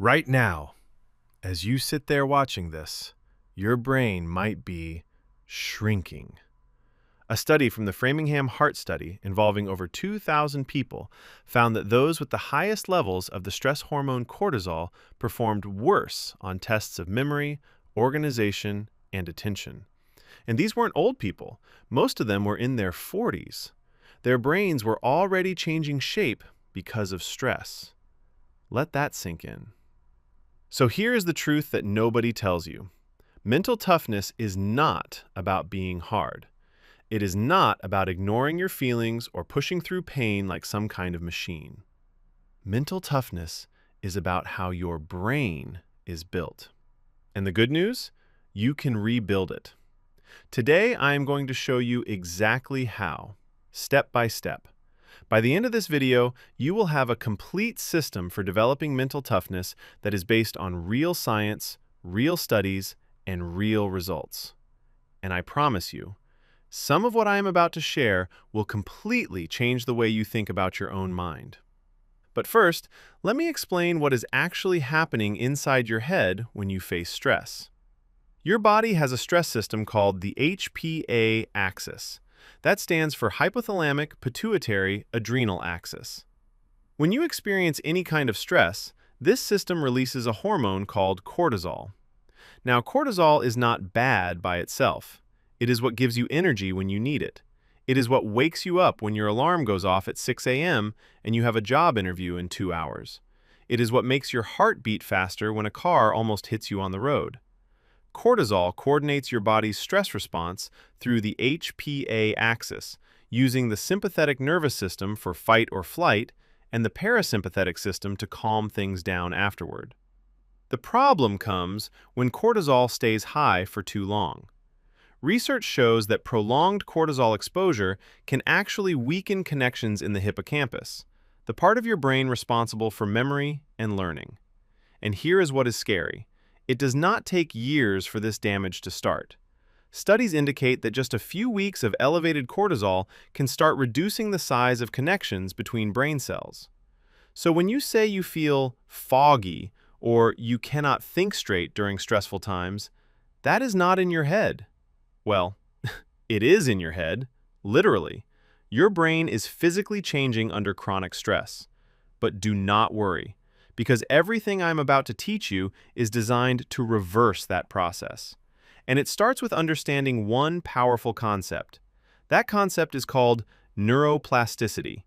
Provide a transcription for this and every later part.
Right now, as you sit there watching this, your brain might be shrinking. A study from the Framingham Heart Study involving over 2,000 people found that those with the highest levels of the stress hormone cortisol performed worse on tests of memory, organization, and attention. And these weren't old people. Most of them were in their 40s. Their brains were already changing shape because of stress. Let that sink in. So here is the truth that nobody tells you. Mental toughness is not about being hard. It is not about ignoring your feelings or pushing through pain like some kind of machine. Mental toughness is about how your brain is built. And the good news? You can rebuild it. Today, I am going to show you exactly how, step by step. By the end of this video, you will have a complete system for developing mental toughness that is based on real science, real studies, and real results. And I promise you, some of what I am about to share will completely change the way you think about your own mind. But first, let me explain what is actually happening inside your head when you face stress. Your body has a stress system called the HPA axis. That stands for hypothalamic pituitary adrenal axis. When you experience any kind of stress, this system releases a hormone called cortisol. Now, cortisol is not bad by itself. It is what gives you energy when you need it. It is what wakes you up when your alarm goes off at 6 a.m. and you have a job interview in 2 hours. It is what makes your heart beat faster when a car almost hits you on the road. Cortisol coordinates your body's stress response through the HPA axis, using the sympathetic nervous system for fight or flight and the parasympathetic system to calm things down afterward. The problem comes when cortisol stays high for too long. Research shows that prolonged cortisol exposure can actually weaken connections in the hippocampus, the part of your brain responsible for memory and learning. And here is what is scary. It does not take years for this damage to start. Studies indicate that just a few weeks of elevated cortisol can start reducing the size of connections between brain cells. So when you say you feel foggy or you cannot think straight during stressful times, that is not in your head. Well, it is in your head, literally. Your brain is physically changing under chronic stress. But do not worry, because everything I'm about to teach you is designed to reverse that process. And it starts with understanding one powerful concept. That concept is called neuroplasticity.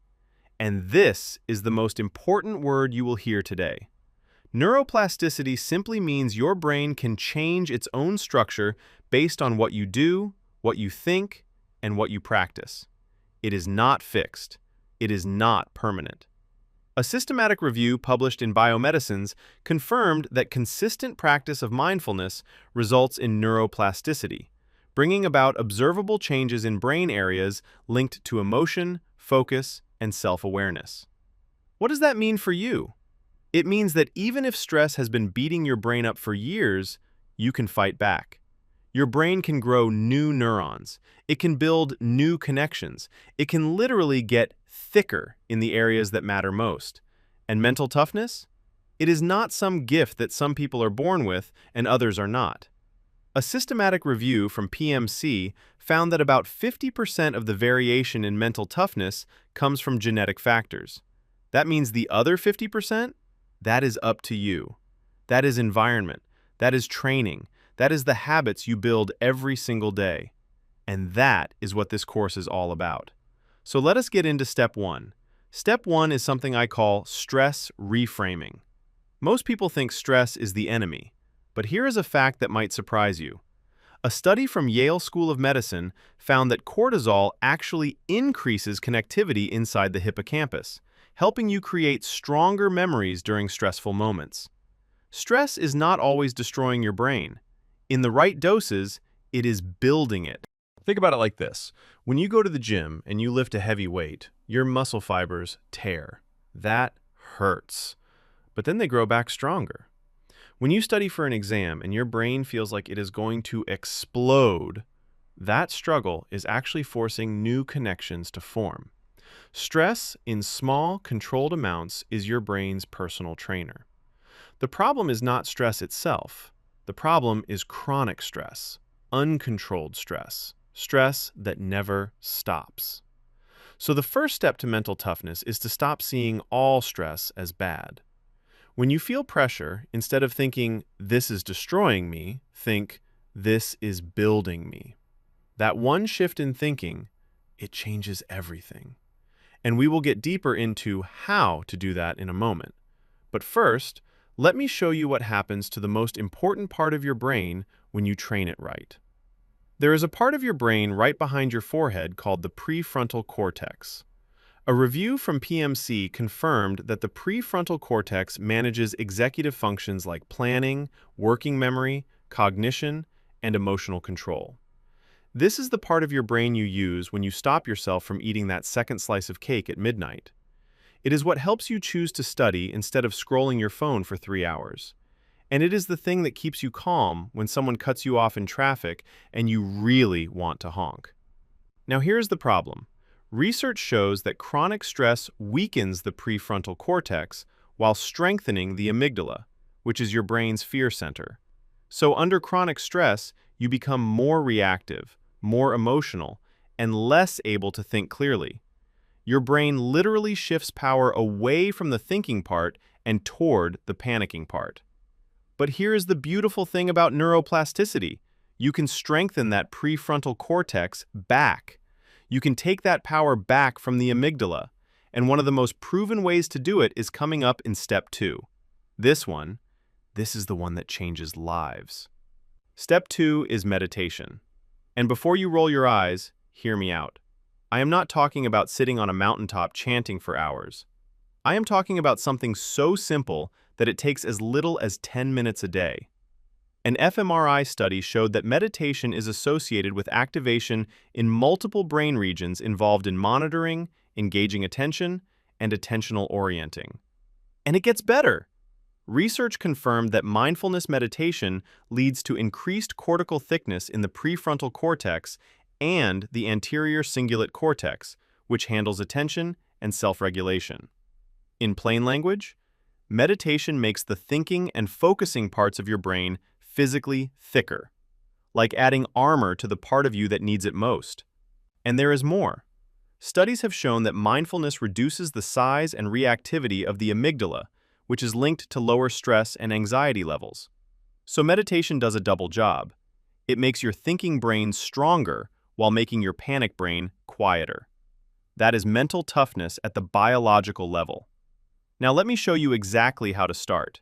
And this is the most important word you will hear today. Neuroplasticity simply means your brain can change its own structure based on what you do, what you think, and what you practice. It is not fixed. It is not permanent. A systematic review published in Biomedicines confirmed that consistent practice of mindfulness results in neuroplasticity, bringing about observable changes in brain areas linked to emotion, focus, and self-awareness. What does that mean for you? It means that even if stress has been beating your brain up for years, you can fight back. Your brain can grow new neurons. It can build new connections. It can literally get thicker in the areas that matter most. And mental toughness? It is not some gift that some people are born with and others are not. A systematic review from PMC found that about 50% of the variation in mental toughness comes from genetic factors. That means the other 50%? That is up to you. That is environment. That is training. That is the habits you build every single day. And that is what this course is all about. So let us get into step one. Step one is something I call stress reframing. Most people think stress is the enemy, but here is a fact that might surprise you. A study from Yale School of Medicine found that cortisol actually increases connectivity inside the hippocampus, helping you create stronger memories during stressful moments. Stress is not always destroying your brain. In the right doses, it is building it. Think about it like this. When you go to the gym and you lift a heavy weight, your muscle fibers tear. That hurts. But then they grow back stronger. When you study for an exam and your brain feels like it is going to explode, that struggle is actually forcing new connections to form. Stress in small, controlled amounts is your brain's personal trainer. The problem is not stress itself. The problem is chronic stress, uncontrolled stress, stress that never stops. So the first step to mental toughness is to stop seeing all stress as bad. When you feel pressure, instead of thinking, "this is destroying me," think, "this is building me." That one shift in thinking, it changes everything. And we will get deeper into how to do that in a moment. But first, let me show you what happens to the most important part of your brain when you train it right. There is a part of your brain right behind your forehead called the prefrontal cortex. A review from PMC confirmed that the prefrontal cortex manages executive functions like planning, working memory, cognition, and emotional control. This is the part of your brain you use when you stop yourself from eating that second slice of cake at midnight. It is what helps you choose to study instead of scrolling your phone for 3 hours. And it is the thing that keeps you calm when someone cuts you off in traffic and you really want to honk. Now here's the problem. Research shows that chronic stress weakens the prefrontal cortex while strengthening the amygdala, which is your brain's fear center. So under chronic stress, you become more reactive, more emotional, and less able to think clearly. Your brain literally shifts power away from the thinking part and toward the panicking part. But here is the beautiful thing about neuroplasticity. You can strengthen that prefrontal cortex back. You can take that power back from the amygdala, and one of the most proven ways to do it is coming up in step 2. This is the one that changes lives. Step 2 is meditation. And before you roll your eyes, hear me out. I am not talking about sitting on a mountaintop chanting for hours. I am talking about something so simple that it takes as little as 10 minutes a day. An fMRI study showed that meditation is associated with activation in multiple brain regions involved in monitoring, engaging attention, and attentional orienting. And it gets better. Research confirmed that mindfulness meditation leads to increased cortical thickness in the prefrontal cortex and the anterior cingulate cortex, which handles attention and self-regulation. In plain language, meditation makes the thinking and focusing parts of your brain physically thicker, like adding armor to the part of you that needs it most. And there is more. Studies have shown that mindfulness reduces the size and reactivity of the amygdala, which is linked to lower stress and anxiety levels. So meditation does a double job. It makes your thinking brain stronger while making your panic brain quieter. That is mental toughness at the biological level. Now let me show you exactly how to start.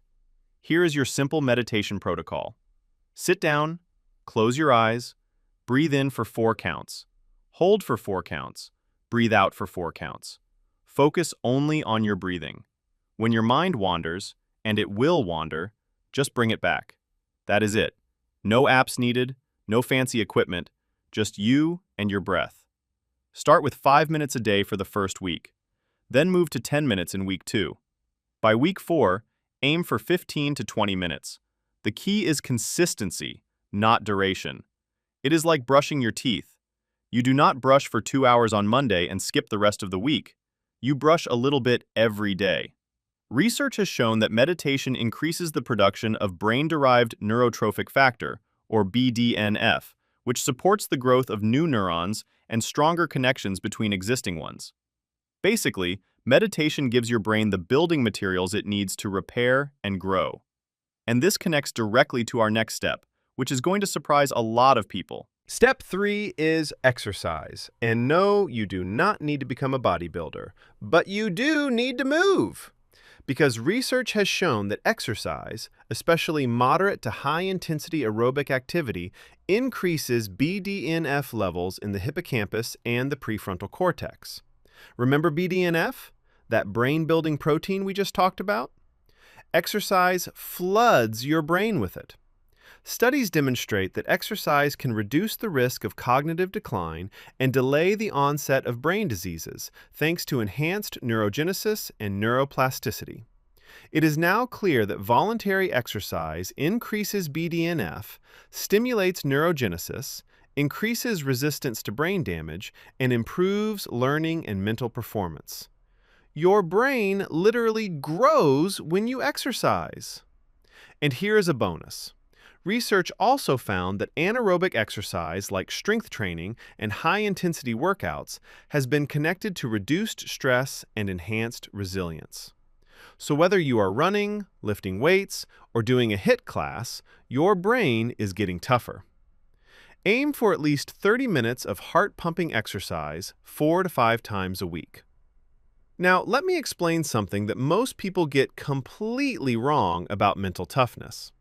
Here is your simple meditation protocol. Sit down, close your eyes, breathe in for 4 counts, hold for 4 counts, breathe out for 4 counts. Focus only on your breathing. When your mind wanders, and it will wander, just bring it back. That is it. No apps needed, no fancy equipment, just you and your breath. Start with 5 minutes a day for the first week. Then move to 10 minutes in week 2. By week 4, aim for 15 to 20 minutes. The key is consistency, not duration. It is like brushing your teeth. You do not brush for 2 hours on Monday and skip the rest of the week. You brush a little bit every day. Research has shown that meditation increases the production of brain-derived neurotrophic factor, or BDNF, which supports the growth of new neurons and stronger connections between existing ones. Basically, meditation gives your brain the building materials it needs to repair and grow. And this connects directly to our next step, which is going to surprise a lot of people. Step 3 is exercise. And no, you do not need to become a bodybuilder, but you do need to move. Because research has shown that exercise, especially moderate to high-intensity aerobic activity, increases BDNF levels in the hippocampus and the prefrontal cortex. Remember BDNF, that brain-building protein we just talked about? Exercise floods your brain with it. Studies demonstrate that exercise can reduce the risk of cognitive decline and delay the onset of brain diseases, thanks to enhanced neurogenesis and neuroplasticity. It is now clear that voluntary exercise increases BDNF, stimulates neurogenesis, increases resistance to brain damage, and improves learning and mental performance. Your brain literally grows when you exercise. And here is a bonus. Research also found that anaerobic exercise like strength training and high-intensity workouts has been connected to reduced stress and enhanced resilience. So whether you are running, lifting weights, or doing a HIIT class, your brain is getting tougher. Aim for at least 30 minutes of heart-pumping exercise 4 to 5 times a week. Now, let me explain something that most people get completely wrong about mental toughness.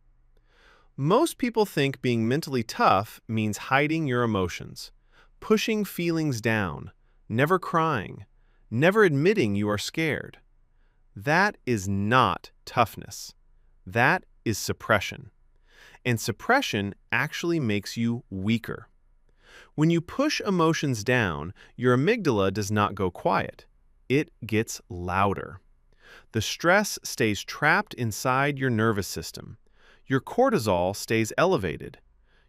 Most people think being mentally tough means hiding your emotions, pushing feelings down, never crying, never admitting you are scared. That is not toughness. That is suppression. And suppression actually makes you weaker. When you push emotions down, your amygdala does not go quiet. It gets louder. The stress stays trapped inside your nervous system. Your cortisol stays elevated.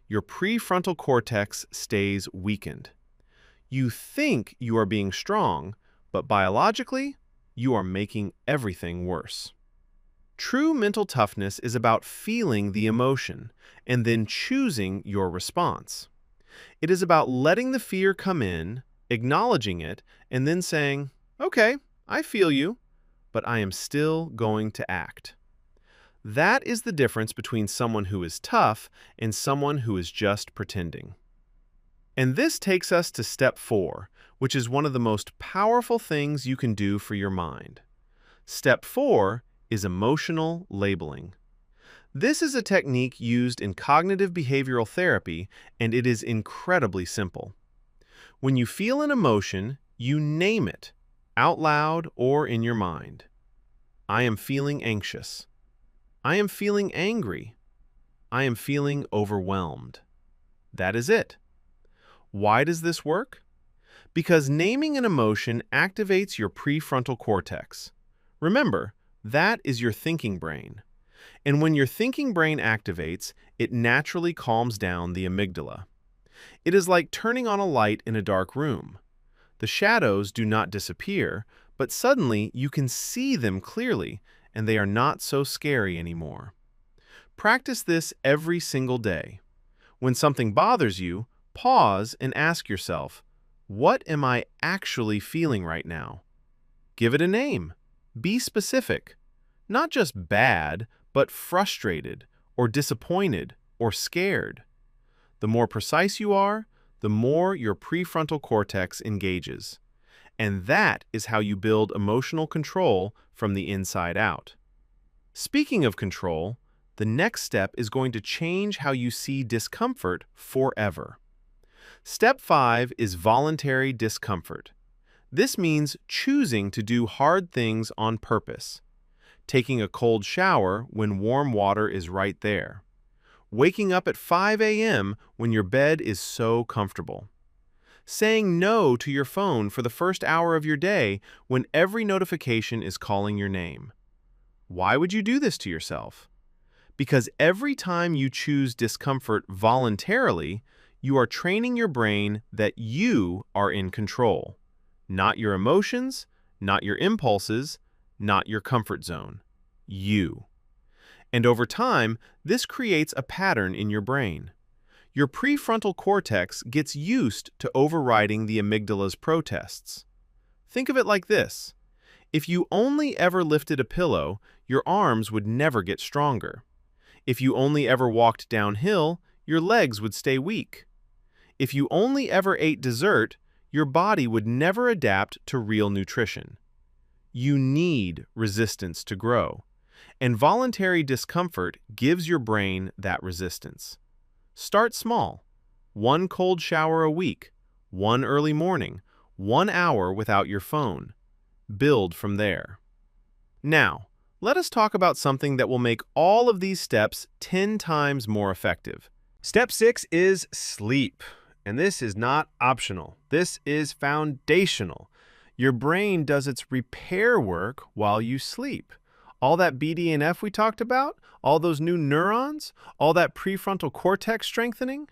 Your prefrontal cortex stays weakened. You think you are being strong, but biologically, you are making everything worse. True mental toughness is about feeling the emotion and then choosing your response. It is about letting the fear come in, acknowledging it, and then saying, "Okay, I feel you, but I am still going to act." That is the difference between someone who is tough and someone who is just pretending. And this takes us to step 4, which is one of the most powerful things you can do for your mind. Step 4 is emotional labeling. This is a technique used in cognitive behavioral therapy, and it is incredibly simple. When you feel an emotion, you name it, out loud or in your mind. I am feeling anxious. I am feeling angry. I am feeling overwhelmed. That is it. Why does this work? Because naming an emotion activates your prefrontal cortex. Remember, that is your thinking brain. And when your thinking brain activates, it naturally calms down the amygdala. It is like turning on a light in a dark room. The shadows do not disappear, but suddenly you can see them clearly, and they are not so scary anymore. Practice this every single day. When something bothers you, pause and ask yourself, what am I actually feeling right now? Give it a name. Be specific. Not just bad, but frustrated, or disappointed, or scared. The more precise you are, the more your prefrontal cortex engages. And that is how you build emotional control from the inside out. Speaking of control, the next step is going to change how you see discomfort forever. Step 5 is voluntary discomfort. This means choosing to do hard things on purpose. Taking a cold shower when warm water is right there. Waking up at 5 a.m. when your bed is so comfortable. Saying no to your phone for the first hour of your day when every notification is calling your name. Why would you do this to yourself? Because every time you choose discomfort voluntarily, you are training your brain that you are in control. Not your emotions, not your impulses, not your comfort zone. You. And over time, this creates a pattern in your brain. Your prefrontal cortex gets used to overriding the amygdala's protests. Think of it like this. If you only ever lifted a pillow, your arms would never get stronger. If you only ever walked downhill, your legs would stay weak. If you only ever ate dessert, your body would never adapt to real nutrition. You need resistance to grow, and voluntary discomfort gives your brain that resistance. Start small. 1 cold shower a week, 1 early morning, 1 hour without your phone. Build from there. Now, let us talk about something that will make all of these steps 10 times more effective. Step 6 is sleep. And this is not optional. This is foundational. Your brain does its repair work while you sleep. All that BDNF we talked about, all those new neurons, all that prefrontal cortex strengthening,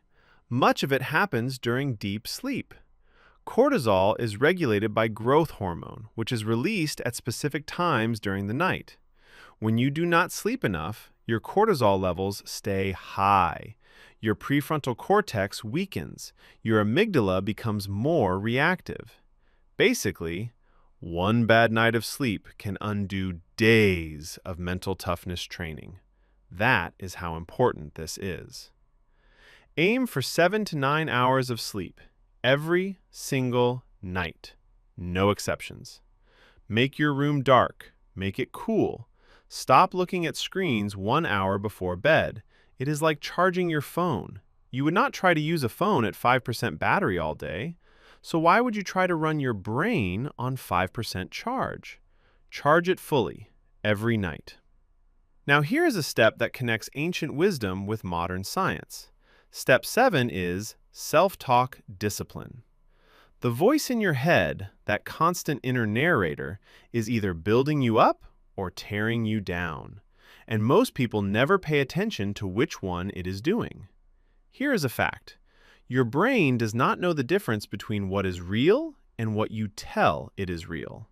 much of it happens during deep sleep. Cortisol is regulated by growth hormone, which is released at specific times during the night. When you do not sleep enough, Your cortisol levels stay high. Your prefrontal cortex weakens. Your amygdala becomes more reactive. Basically, one bad night of sleep can undo days of mental toughness training. That is how important this is. Aim for 7 to 9 hours of sleep every single night. No exceptions. Make your room dark. Make it cool. Stop looking at screens 1 hour before bed. It is like charging your phone. You would not try to use a phone at 5% battery all day. So why would you try to run your brain on 5% charge? Charge it fully every night. Now here is a step that connects ancient wisdom with modern science. Step 7 is self-talk discipline. The voice in your head, that constant inner narrator, is either building you up or tearing you down. And most people never pay attention to which one it is doing. Here is a fact. Your brain does not know the difference between what is real and what you tell it is real.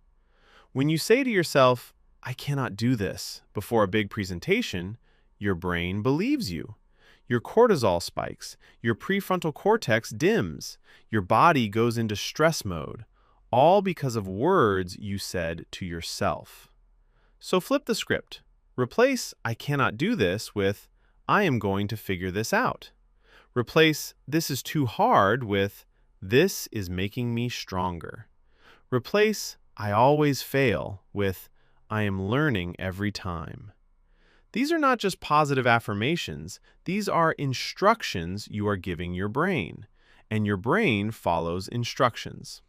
When you say to yourself, "I cannot do this," before a big presentation, your brain believes you. Your cortisol spikes, your prefrontal cortex dims, your body goes into stress mode, all because of words you said to yourself. So flip the script. Replace "I cannot do this" with "I am going to figure this out." Replace "this is too hard" with "this is making me stronger." Replace "I always fail" with "I am learning every time." These are not just positive affirmations, these are instructions you are giving your brain, and your brain follows instructions.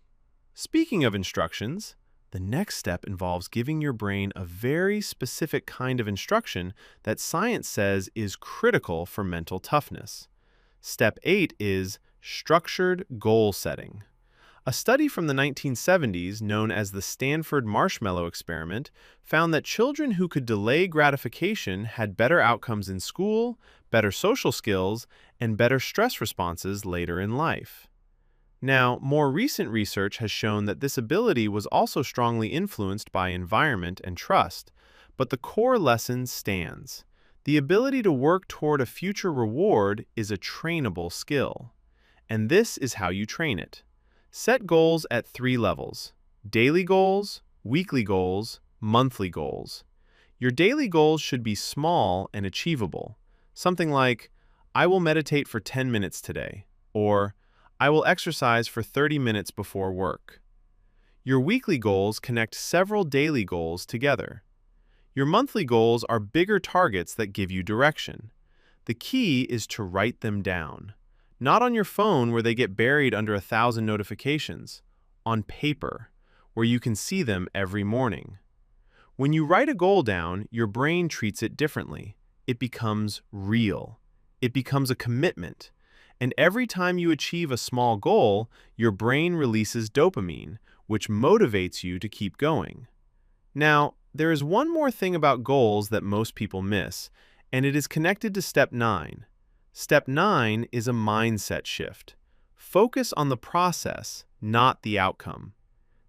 Speaking of instructions, the next step involves giving your brain a very specific kind of instruction that science says is critical for mental toughness. Step 8 is structured goal setting. A study from the 1970s, known as the Stanford Marshmallow Experiment, found that children who could delay gratification had better outcomes in school, better social skills, and better stress responses later in life. Now, more recent research has shown that this ability was also strongly influenced by environment and trust, but the core lesson stands. The ability to work toward a future reward is a trainable skill. And this is how you train it. Set goals at 3 levels: daily goals, weekly goals, monthly goals. Your daily goals should be small and achievable. Something like, "I will meditate for 10 minutes today," or "I will exercise for 30 minutes before work." Your weekly goals connect several daily goals together. Your monthly goals are bigger targets that give you direction. The key is to write them down. Not on your phone where they get buried under 1,000 notifications. On paper, where you can see them every morning. When you write a goal down, your brain treats it differently. It becomes real. It becomes a commitment. And every time you achieve a small goal, your brain releases dopamine, which motivates you to keep going. Now, there is one more thing about goals that most people miss, and it is connected to Step 9. Step 9 is a mindset shift. Focus on the process, not the outcome.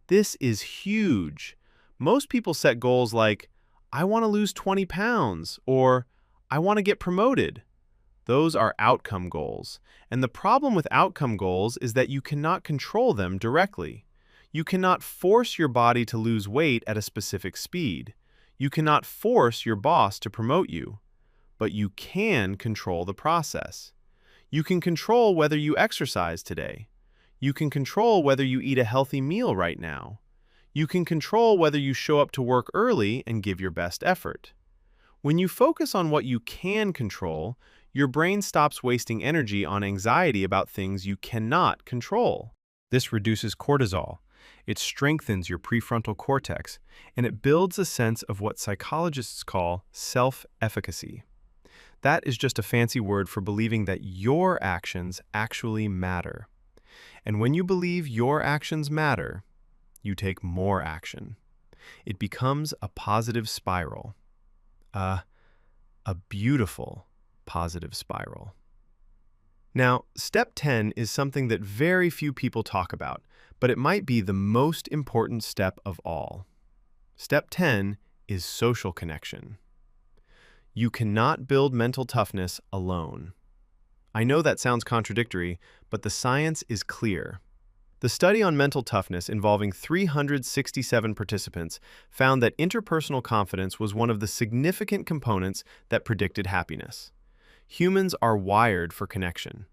This is huge. Most people set goals like, "I want to lose 20 pounds," or "I want to get promoted." Those are outcome goals, and the problem with outcome goals is that you cannot control them directly. You cannot force your body to lose weight at a specific speed. You cannot force your boss to promote you. But you can control the process. You can control whether you exercise today. You can control whether you eat a healthy meal right now. You can control whether you show up to work early and give your best effort. When you focus on what you can control, your brain stops wasting energy on anxiety about things you cannot control. This reduces cortisol. It strengthens your prefrontal cortex, and it builds a sense of what psychologists call self-efficacy. That is just a fancy word for believing that your actions actually matter. And when you believe your actions matter, you take more action. It becomes a positive spiral. A beautiful positive spiral. Now, Step 10 is something that very few people talk about, but it might be the most important step of all. Step 10 is social connection. You cannot build mental toughness alone. I know that sounds contradictory, but the science is clear. The study on mental toughness involving 367 participants found that interpersonal confidence was one of the significant components that predicted happiness. Humans are wired for connection.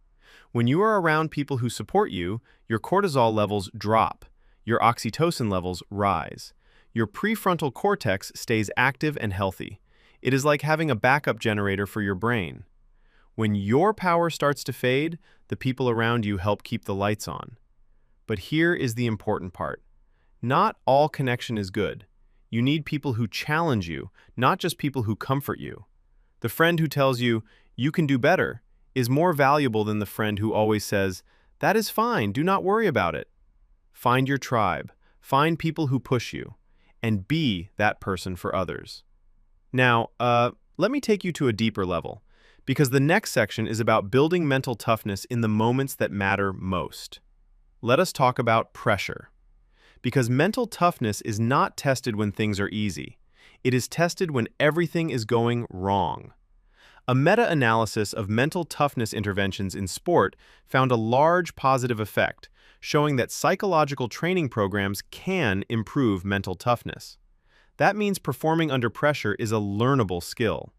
When you are around people who support you, your cortisol levels drop, your oxytocin levels rise. Your prefrontal cortex stays active and healthy. It is like having a backup generator for your brain. When your power starts to fade, the people around you help keep the lights on. But here is the important part. Not all connection is good. You need people who challenge you, not just people who comfort you. The friend who tells you, "You can do better," is more valuable than the friend who always says, "That is fine, do not worry about it." Find your tribe, find people who push you, and be that person for others. Now, let me take you to a deeper level, because the next section is about building mental toughness in the moments that matter most. Let us talk about pressure. Because mental toughness is not tested when things are easy. It is tested when everything is going wrong. A meta-analysis of mental toughness interventions in sport found a large positive effect, showing that psychological training programs can improve mental toughness. That means performing under pressure is a learnable skill.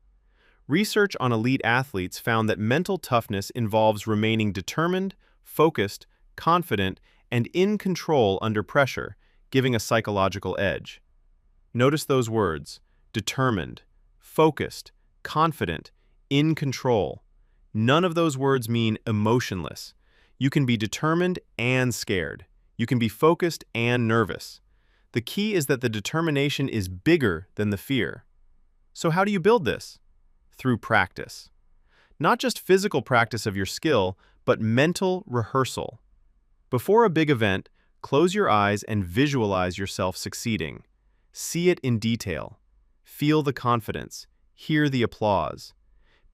Research on elite athletes found that mental toughness involves remaining determined, focused, confident, and in control under pressure, giving a psychological edge. Notice those words: determined, focused, confident, in control. None of those words mean emotionless. You can be determined and scared. You can be focused and nervous. The key is that the determination is bigger than the fear. So how do you build this? Through practice. Not just physical practice of your skill, but mental rehearsal. Before a big event, close your eyes and visualize yourself succeeding. See it in detail. Feel the confidence. Hear the applause.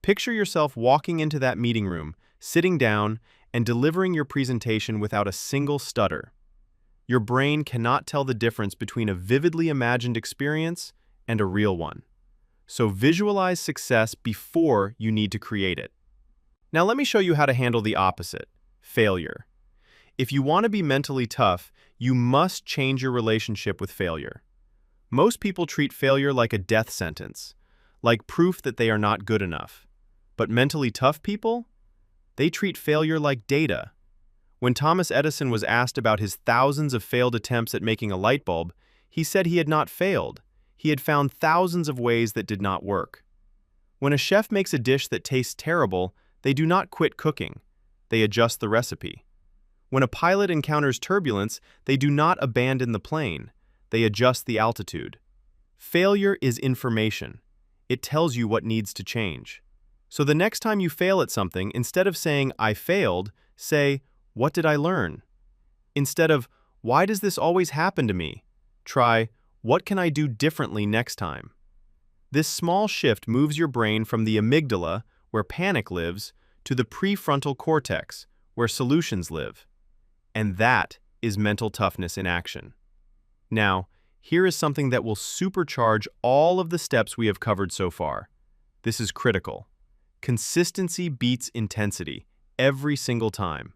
Picture yourself walking into that meeting room, sitting down, and delivering your presentation without a single stutter. Your brain cannot tell the difference between a vividly imagined experience and a real one. So visualize success before you need to create it. Now let me show you how to handle the opposite: failure. If you want to be mentally tough, you must change your relationship with failure. Most people treat failure like a death sentence, like proof that they are not good enough. But mentally tough people? They treat failure like data. When Thomas Edison was asked about his thousands of failed attempts at making a light bulb, he said he had not failed. He had found thousands of ways that did not work. When a chef makes a dish that tastes terrible, they do not quit cooking. They adjust the recipe. When a pilot encounters turbulence, they do not abandon the plane. They adjust the altitude. Failure is information. It tells you what needs to change. So the next time you fail at something, instead of saying, "I failed," say, "What did I learn?" Instead of, "Why does this always happen to me?" try, "What can I do differently next time?" This small shift moves your brain from the amygdala, where panic lives, to the prefrontal cortex, where solutions live. And that is mental toughness in action. Now, here is something that will supercharge all of the steps we have covered so far. This is critical. Consistency beats intensity every single time.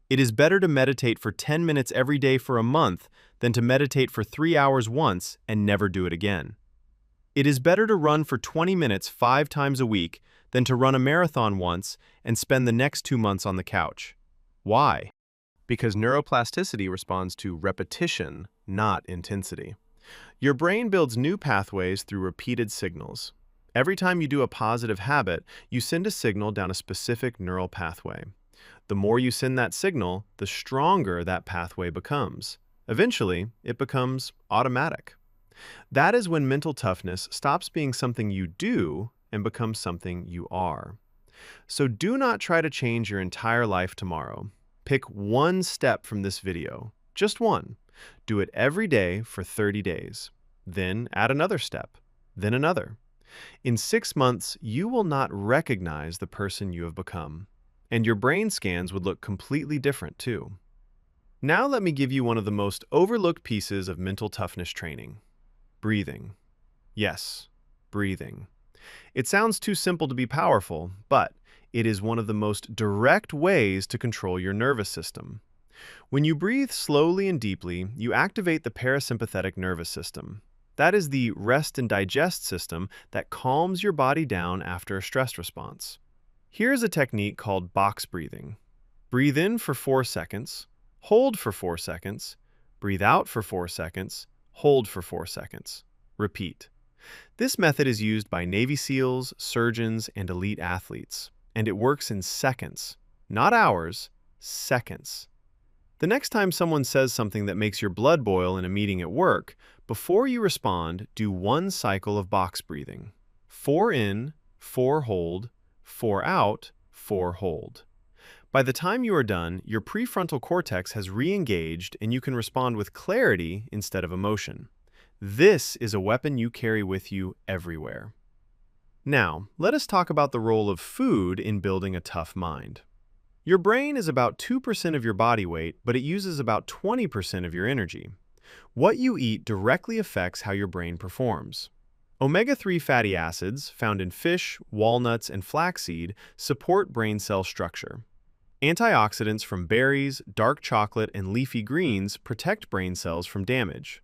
It is better to meditate for 10 minutes every day for a month than to meditate for 3 hours once and never do it again. It is better to run for 20 minutes 5 times a week than to run a marathon once and spend the next 2 months on the couch. Why? Because neuroplasticity responds to repetition, not intensity. Your brain builds new pathways through repeated signals. Every time you do a positive habit, you send a signal down a specific neural pathway. The more you send that signal, the stronger that pathway becomes. Eventually, it becomes automatic. That is when mental toughness stops being something you do and becomes something you are. So do not try to change your entire life tomorrow. Pick one step from this video, just one. Do it every day for 30 days. Then add another step, then another. In 6 months, you will not recognize the person you have become, and your brain scans would look completely different too. Now let me give you one of the most overlooked pieces of mental toughness training: breathing. Yes, breathing. It sounds too simple to be powerful, but it is one of the most direct ways to control your nervous system. When you breathe slowly and deeply, you activate the parasympathetic nervous system. That is the rest and digest system that calms your body down after a stress response. Here's a technique called box breathing. Breathe in for 4 seconds, hold for 4 seconds, breathe out for 4 seconds, hold for 4 seconds. Repeat. This method is used by Navy SEALs, surgeons, and elite athletes, and it works in seconds, not hours, seconds. The next time someone says something that makes your blood boil in a meeting at work, before you respond, do 1 cycle of box breathing. 4 in, 4 hold, 4 out, 4 hold. By the time you are done, your prefrontal cortex has re-engaged and you can respond with clarity instead of emotion. This is a weapon you carry with you everywhere. Now, let us talk about the role of food in building a tough mind. Your brain is about 2% of your body weight, but it uses about 20% of your energy. What you eat directly affects how your brain performs. Omega-3 fatty acids, found in fish, walnuts, and flaxseed, support brain cell structure. Antioxidants from berries, dark chocolate, and leafy greens protect brain cells from damage.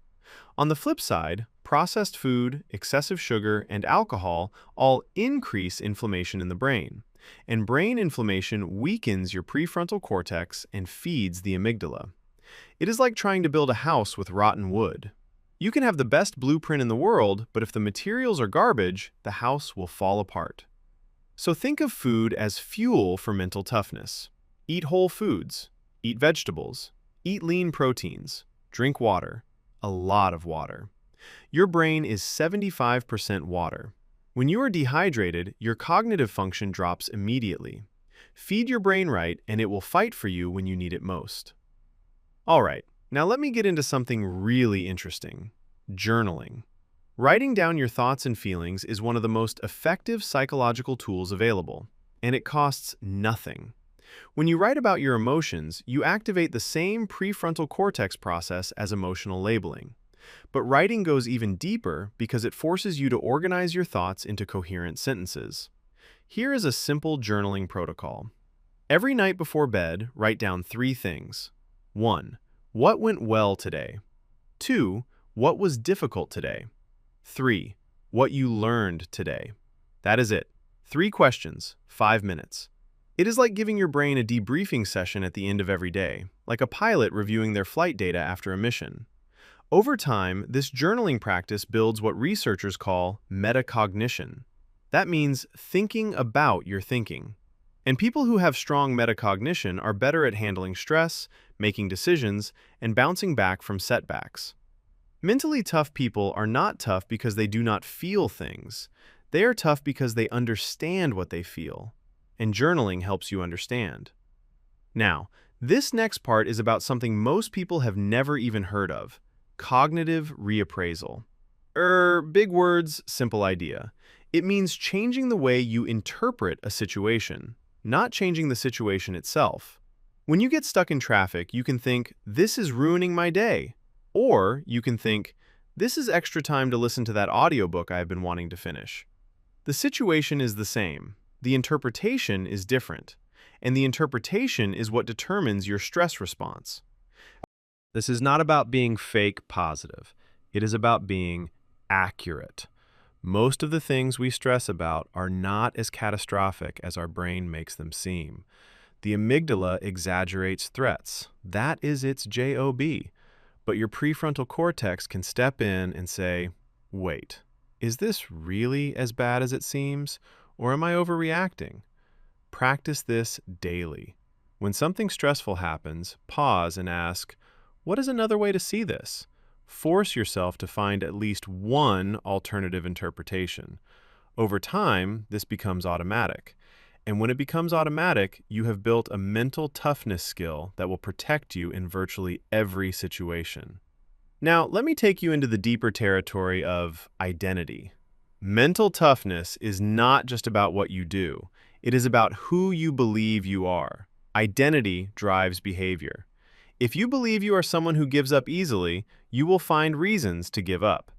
On the flip side, processed food, excessive sugar, and alcohol all increase inflammation in the brain. And brain inflammation weakens your prefrontal cortex and feeds the amygdala. It is like trying to build a house with rotten wood. You can have the best blueprint in the world, but if the materials are garbage, the house will fall apart. So think of food as fuel for mental toughness. Eat whole foods, eat vegetables, eat lean proteins, drink water, a lot of water. Your brain is 75% water. When you are dehydrated, your cognitive function drops immediately. Feed your brain right, and it will fight for you when you need it most. All right, now let me get into something really interesting: journaling. Writing down your thoughts and feelings is one of the most effective psychological tools available, and it costs nothing. When you write about your emotions, you activate the same prefrontal cortex process as emotional labeling. But writing goes even deeper because it forces you to organize your thoughts into coherent sentences. Here is a simple journaling protocol. Every night before bed, write down 3 things. 1. What went well today? 2. What was difficult today? 3. What you learned today? That is it. 3 questions, 5 minutes. It is like giving your brain a debriefing session at the end of every day, like a pilot reviewing their flight data after a mission. Over time, this journaling practice builds what researchers call metacognition. That means thinking about your thinking. And people who have strong metacognition are better at handling stress, making decisions, and bouncing back from setbacks. Mentally tough people are not tough because they do not feel things. They are tough because they understand what they feel. And journaling helps you understand. Now, this next part is about something most people have never even heard of: cognitive reappraisal. Big words, simple idea. It means changing the way you interpret a situation, not changing the situation itself. When you get stuck in traffic, you can think, "This is ruining my day." Or you can think, "This is extra time to listen to that audiobook I've been wanting to finish." The situation is the same. The interpretation is different. And the interpretation is what determines your stress response. This is not about being fake positive. It is about being accurate. Most of the things we stress about are not as catastrophic as our brain makes them seem. The amygdala exaggerates threats. That is its job. But your prefrontal cortex can step in and say, "Wait, is this really as bad as it seems? Or am I overreacting?" Practice this daily. When something stressful happens, pause and ask, "What is another way to see this?" Force yourself to find at least one alternative interpretation. Over time, this becomes automatic. And when it becomes automatic, you have built a mental toughness skill that will protect you in virtually every situation. Now, let me take you into the deeper territory of identity. Mental toughness is not just about what you do. It is about who you believe you are. Identity drives behavior. If you believe you are someone who gives up easily, you will find reasons to give up.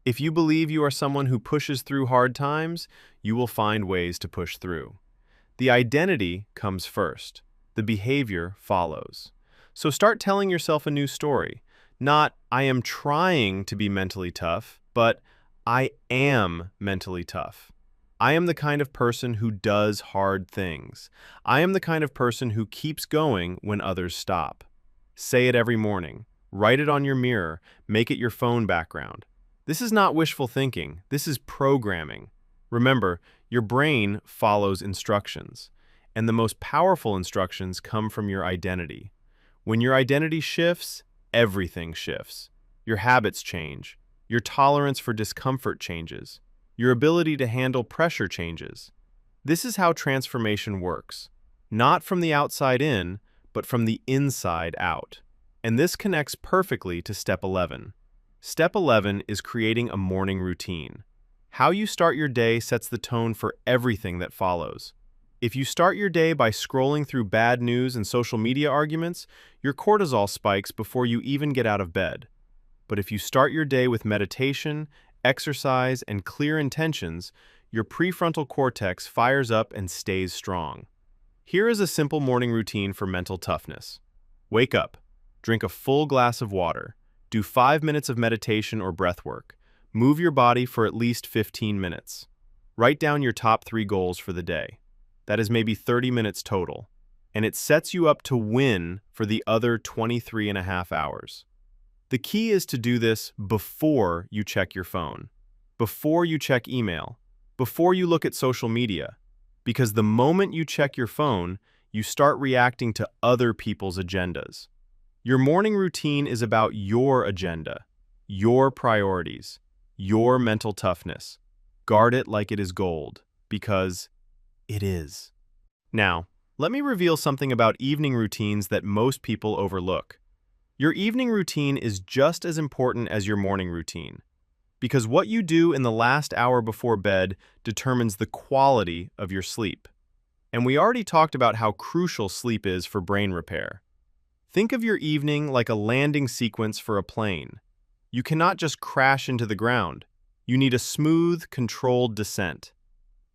If you believe you are someone who pushes through hard times, you will find ways to push through. The identity comes first. The behavior follows. So start telling yourself a new story. Not, I am trying to be mentally tough, but I am mentally tough. I am the kind of person who does hard things. I am the kind of person who keeps going when others stop. Say it every morning. Write it on your mirror. Make it your phone background. This is not wishful thinking. This is programming. Remember, your brain follows instructions, and the most powerful instructions come from your identity. When your identity shifts, everything shifts. Your habits change. Your tolerance for discomfort changes. Your ability to handle pressure changes. This is how transformation works. Not from the outside in, but from the inside out. And this connects perfectly to Step 11. Step 11 is creating a morning routine. How you start your day sets the tone for everything that follows. If you start your day by scrolling through bad news and social media arguments, your cortisol spikes before you even get out of bed. But if you start your day with meditation, exercise, and clear intentions, your prefrontal cortex fires up and stays strong. Here is a simple morning routine for mental toughness. Wake up. Drink a full glass of water. Do 5 minutes of meditation or breath work. Move your body for at least 15 minutes. Write down your top 3 goals for the day. That is maybe 30 minutes total. And it sets you up to win for the other 23 and a half hours. The key is to do this before you check your phone, before you check email, before you look at social media. Because the moment you check your phone, you start reacting to other people's agendas. Your morning routine is about your agenda, your priorities, your mental toughness. Guard it like it is gold, because it is. Now, let me reveal something about evening routines that most people overlook. Your evening routine is just as important as your morning routine, because what you do in the last hour before bed determines the quality of your sleep. And we already talked about how crucial sleep is for brain repair. Think of your evening like a landing sequence for a plane. You cannot just crash into the ground. You need a smooth, controlled descent.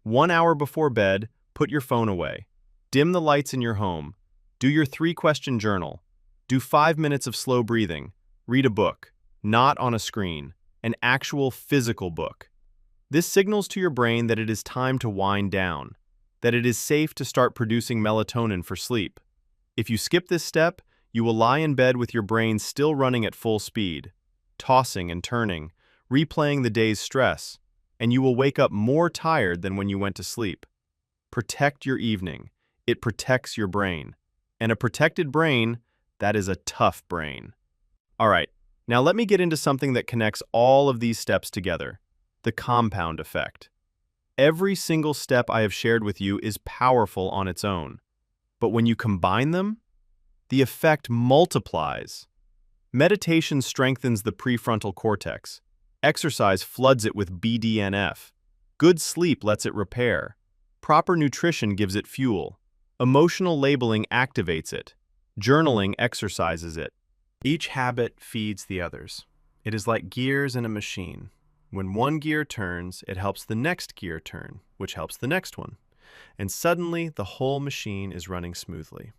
1 hour before bed, put your phone away. Dim the lights in your home. Do your 3-question journal. Do 5 minutes of slow breathing. Read a book, not on a screen, an actual physical book. This signals to your brain that it is time to wind down, that it is safe to start producing melatonin for sleep. If you skip this step, you will lie in bed with your brain still running at full speed, tossing and turning, replaying the day's stress, and you will wake up more tired than when you went to sleep. Protect your evening. It protects your brain. And a protected brain, that is a tough brain. All right, now let me get into something that connects all of these steps together, the compound effect. Every single step I have shared with you is powerful on its own. But when you combine them, the effect multiplies. Meditation strengthens the prefrontal cortex. Exercise floods it with BDNF. Good sleep lets it repair. Proper nutrition gives it fuel. Emotional labeling activates it. Journaling exercises it. Each habit feeds the others. It is like gears in a machine. When one gear turns, it helps the next gear turn, which helps the next one. And suddenly, the whole machine is running smoothly.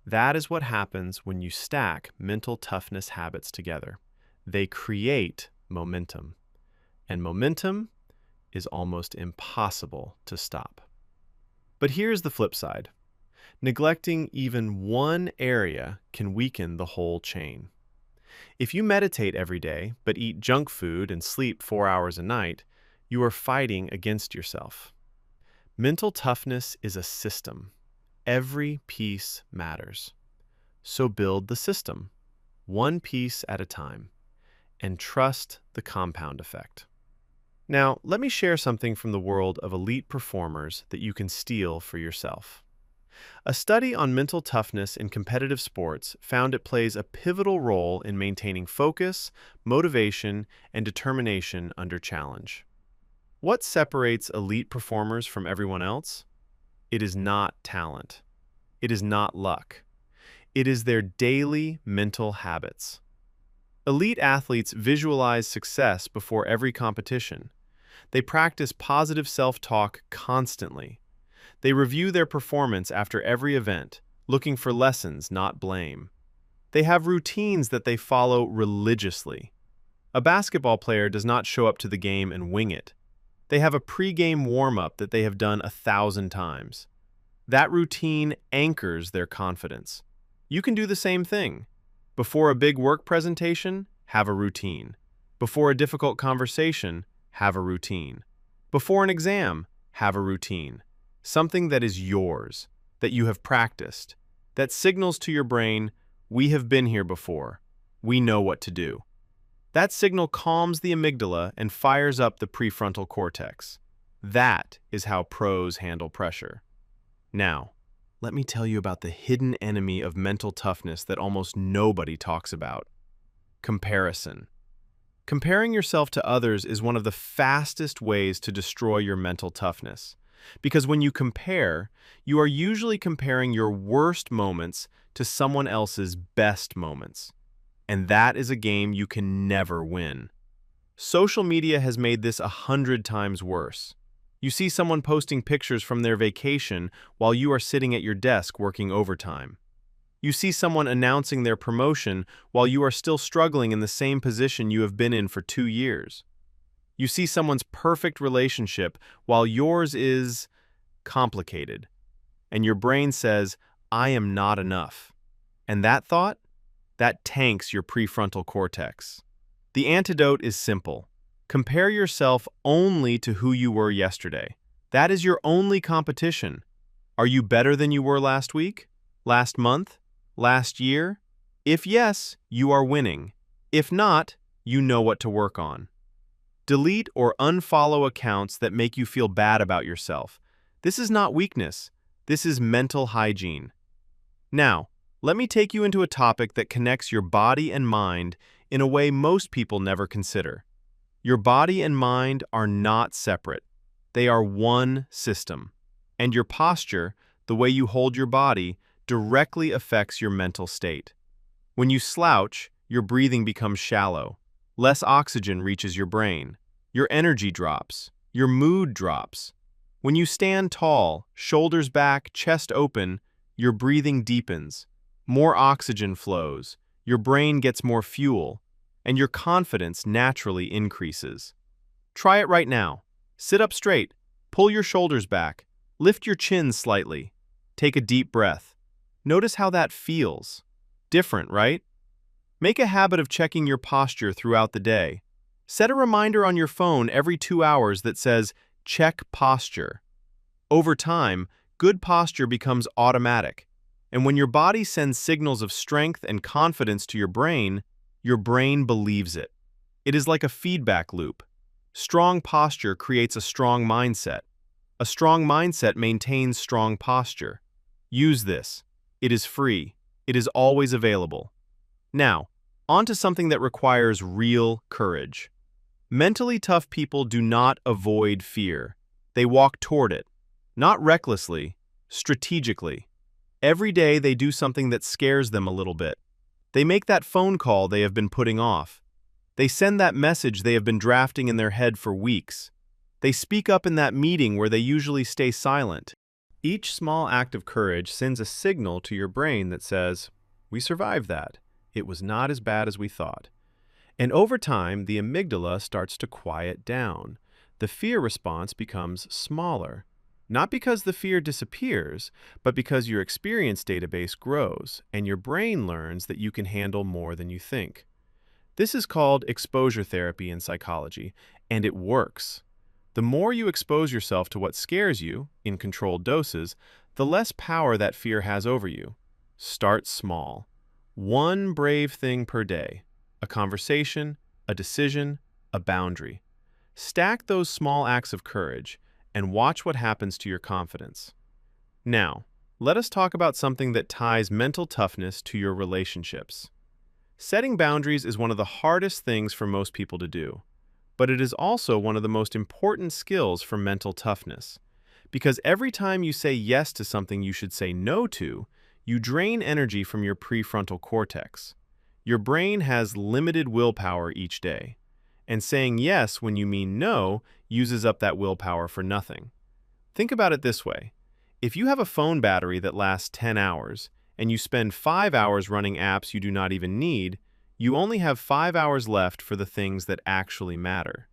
That is what happens when you stack mental toughness habits together. They create momentum. And momentum is almost impossible to stop. But here's the flip side. Neglecting even one area can weaken the whole chain. If you meditate every day, but eat junk food and sleep 4 hours a night, you are fighting against yourself. Mental toughness is a system. Every piece matters. So build the system, one piece at a time, and trust the compound effect. Now, let me share something from the world of elite performers that you can steal for yourself. A study on mental toughness in competitive sports found it plays a pivotal role in maintaining focus, motivation, and determination under challenge. What separates elite performers from everyone else? It is not talent. It is not luck. It is their daily mental habits. Elite athletes visualize success before every competition. They practice positive self-talk constantly. They review their performance after every event, looking for lessons, not blame. They have routines that they follow religiously. A basketball player does not show up to the game and wing it. They have a pre-game warm-up that they have done 1,000 times. That routine anchors their confidence. You can do the same thing. Before a big work presentation, have a routine. Before a difficult conversation, have a routine. Before an exam, have a routine. Something that is yours, that you have practiced, that signals to your brain, we have been here before. We know what to do. That signal calms the amygdala and fires up the prefrontal cortex. That is how pros handle pressure. Now, let me tell you about the hidden enemy of mental toughness that almost nobody talks about: comparison. Comparing yourself to others is one of the fastest ways to destroy your mental toughness. Because when you compare, you are usually comparing your worst moments to someone else's best moments. And that is a game you can never win. Social media has made this 100 times worse. You see someone posting pictures from their vacation while you are sitting at your desk working overtime. You see someone announcing their promotion while you are still struggling in the same position you have been in for 2 years. You see someone's perfect relationship while yours is complicated. And your brain says, I am not enough. And that thought? That tanks your prefrontal cortex. The antidote is simple. Compare yourself only to who you were yesterday. That is your only competition. Are you better than you were last week? Last month? Last year? If yes, you are winning. If not, you know what to work on. Delete or unfollow accounts that make you feel bad about yourself. This is not weakness. This is mental hygiene. Now, let me take you into a topic that connects your body and mind in a way most people never consider. Your body and mind are not separate. They are one system. And your posture, the way you hold your body, directly affects your mental state. When you slouch, your breathing becomes shallow. Less oxygen reaches your brain. Your energy drops. Your mood drops. When you stand tall, shoulders back, chest open, your breathing deepens. More oxygen flows. Your brain gets more fuel. And your confidence naturally increases. Try it right now. Sit up straight. Pull your shoulders back. Lift your chin slightly. Take a deep breath. Notice how that feels. Different, right? Make a habit of checking your posture throughout the day. Set a reminder on your phone every 2 hours that says, check posture. Over time, good posture becomes automatic. And when your body sends signals of strength and confidence to your brain believes it. It is like a feedback loop. Strong posture creates a strong mindset. A strong mindset maintains strong posture. Use this. It is free. It is always available. Now, on to something that requires real courage. Mentally tough people do not avoid fear. They walk toward it. Not recklessly, strategically. Every day they do something that scares them a little bit. They make that phone call they have been putting off. They send that message they have been drafting in their head for weeks. They speak up in that meeting where they usually stay silent. Each small act of courage sends a signal to your brain that says, we survived that. It was not as bad as we thought. And over time, the amygdala starts to quiet down. The fear response becomes smaller. Not because the fear disappears, but because your experience database grows and your brain learns that you can handle more than you think. This is called exposure therapy in psychology, and it works. The more you expose yourself to what scares you, in controlled doses, the less power that fear has over you. Start small. One brave thing per day. A conversation, a decision, a boundary. Stack those small acts of courage and watch what happens to your confidence. Now, let us talk about something that ties mental toughness to your relationships. Setting boundaries is one of the hardest things for most people to do. But it is also one of the most important skills for mental toughness. Because every time you say yes to something you should say no to, you drain energy from your prefrontal cortex. Your brain has limited willpower each day, and saying yes when you mean no uses up that willpower for nothing. Think about it this way. If you have a phone battery that lasts 10 hours, and you spend 5 hours running apps you do not even need, you only have 5 hours left for the things that actually matter.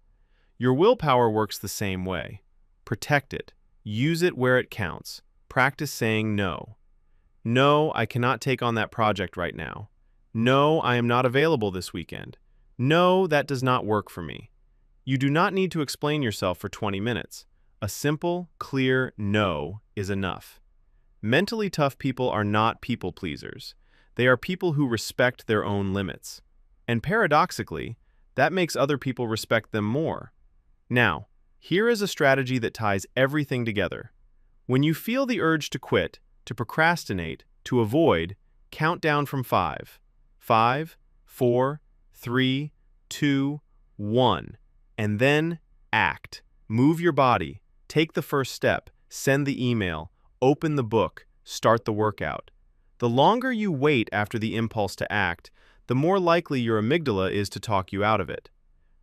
Your willpower works the same way. Protect it. Use it where it counts. Practice saying no. No, I cannot take on that project right now. No, I am not available this weekend. No, that does not work for me. You do not need to explain yourself for 20 minutes. A simple, clear no is enough. Mentally tough people are not people pleasers. They are people who respect their own limits. And paradoxically, that makes other people respect them more. Now, here is a strategy that ties everything together. When you feel the urge to quit, to procrastinate, to avoid, count down from 5. 5, 4, 3, 2, 1. And then act. Move your body. Take the first step. Send the email. Open the book. Start the workout. The longer you wait after the impulse to act, the more likely your amygdala is to talk you out of it.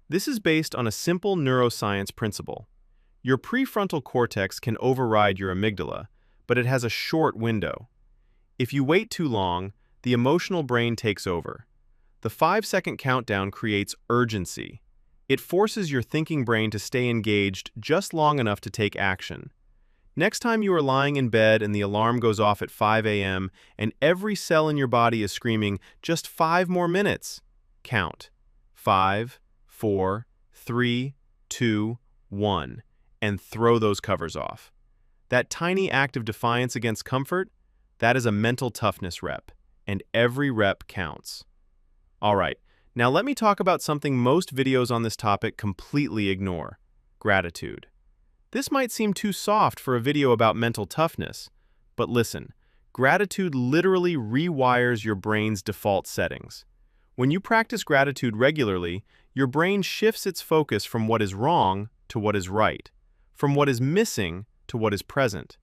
This is based on a simple neuroscience principle. Your prefrontal cortex can override your amygdala, but it has a short window. If you wait too long, the emotional brain takes over. The 5-second countdown creates urgency. It forces your thinking brain to stay engaged just long enough to take action. Next time you are lying in bed and the alarm goes off at 5 a.m. and every cell in your body is screaming, just 5 more minutes, count. 5, 4, 3, 2, 1, and throw those covers off. That tiny act of defiance against comfort, that is a mental toughness rep, and every rep counts. All right, now let me talk about something most videos on this topic completely ignore: gratitude. This might seem too soft for a video about mental toughness, but listen, gratitude literally rewires your brain's default settings. When you practice gratitude regularly, your brain shifts its focus from what is wrong to what is right, from what is missing to what is present.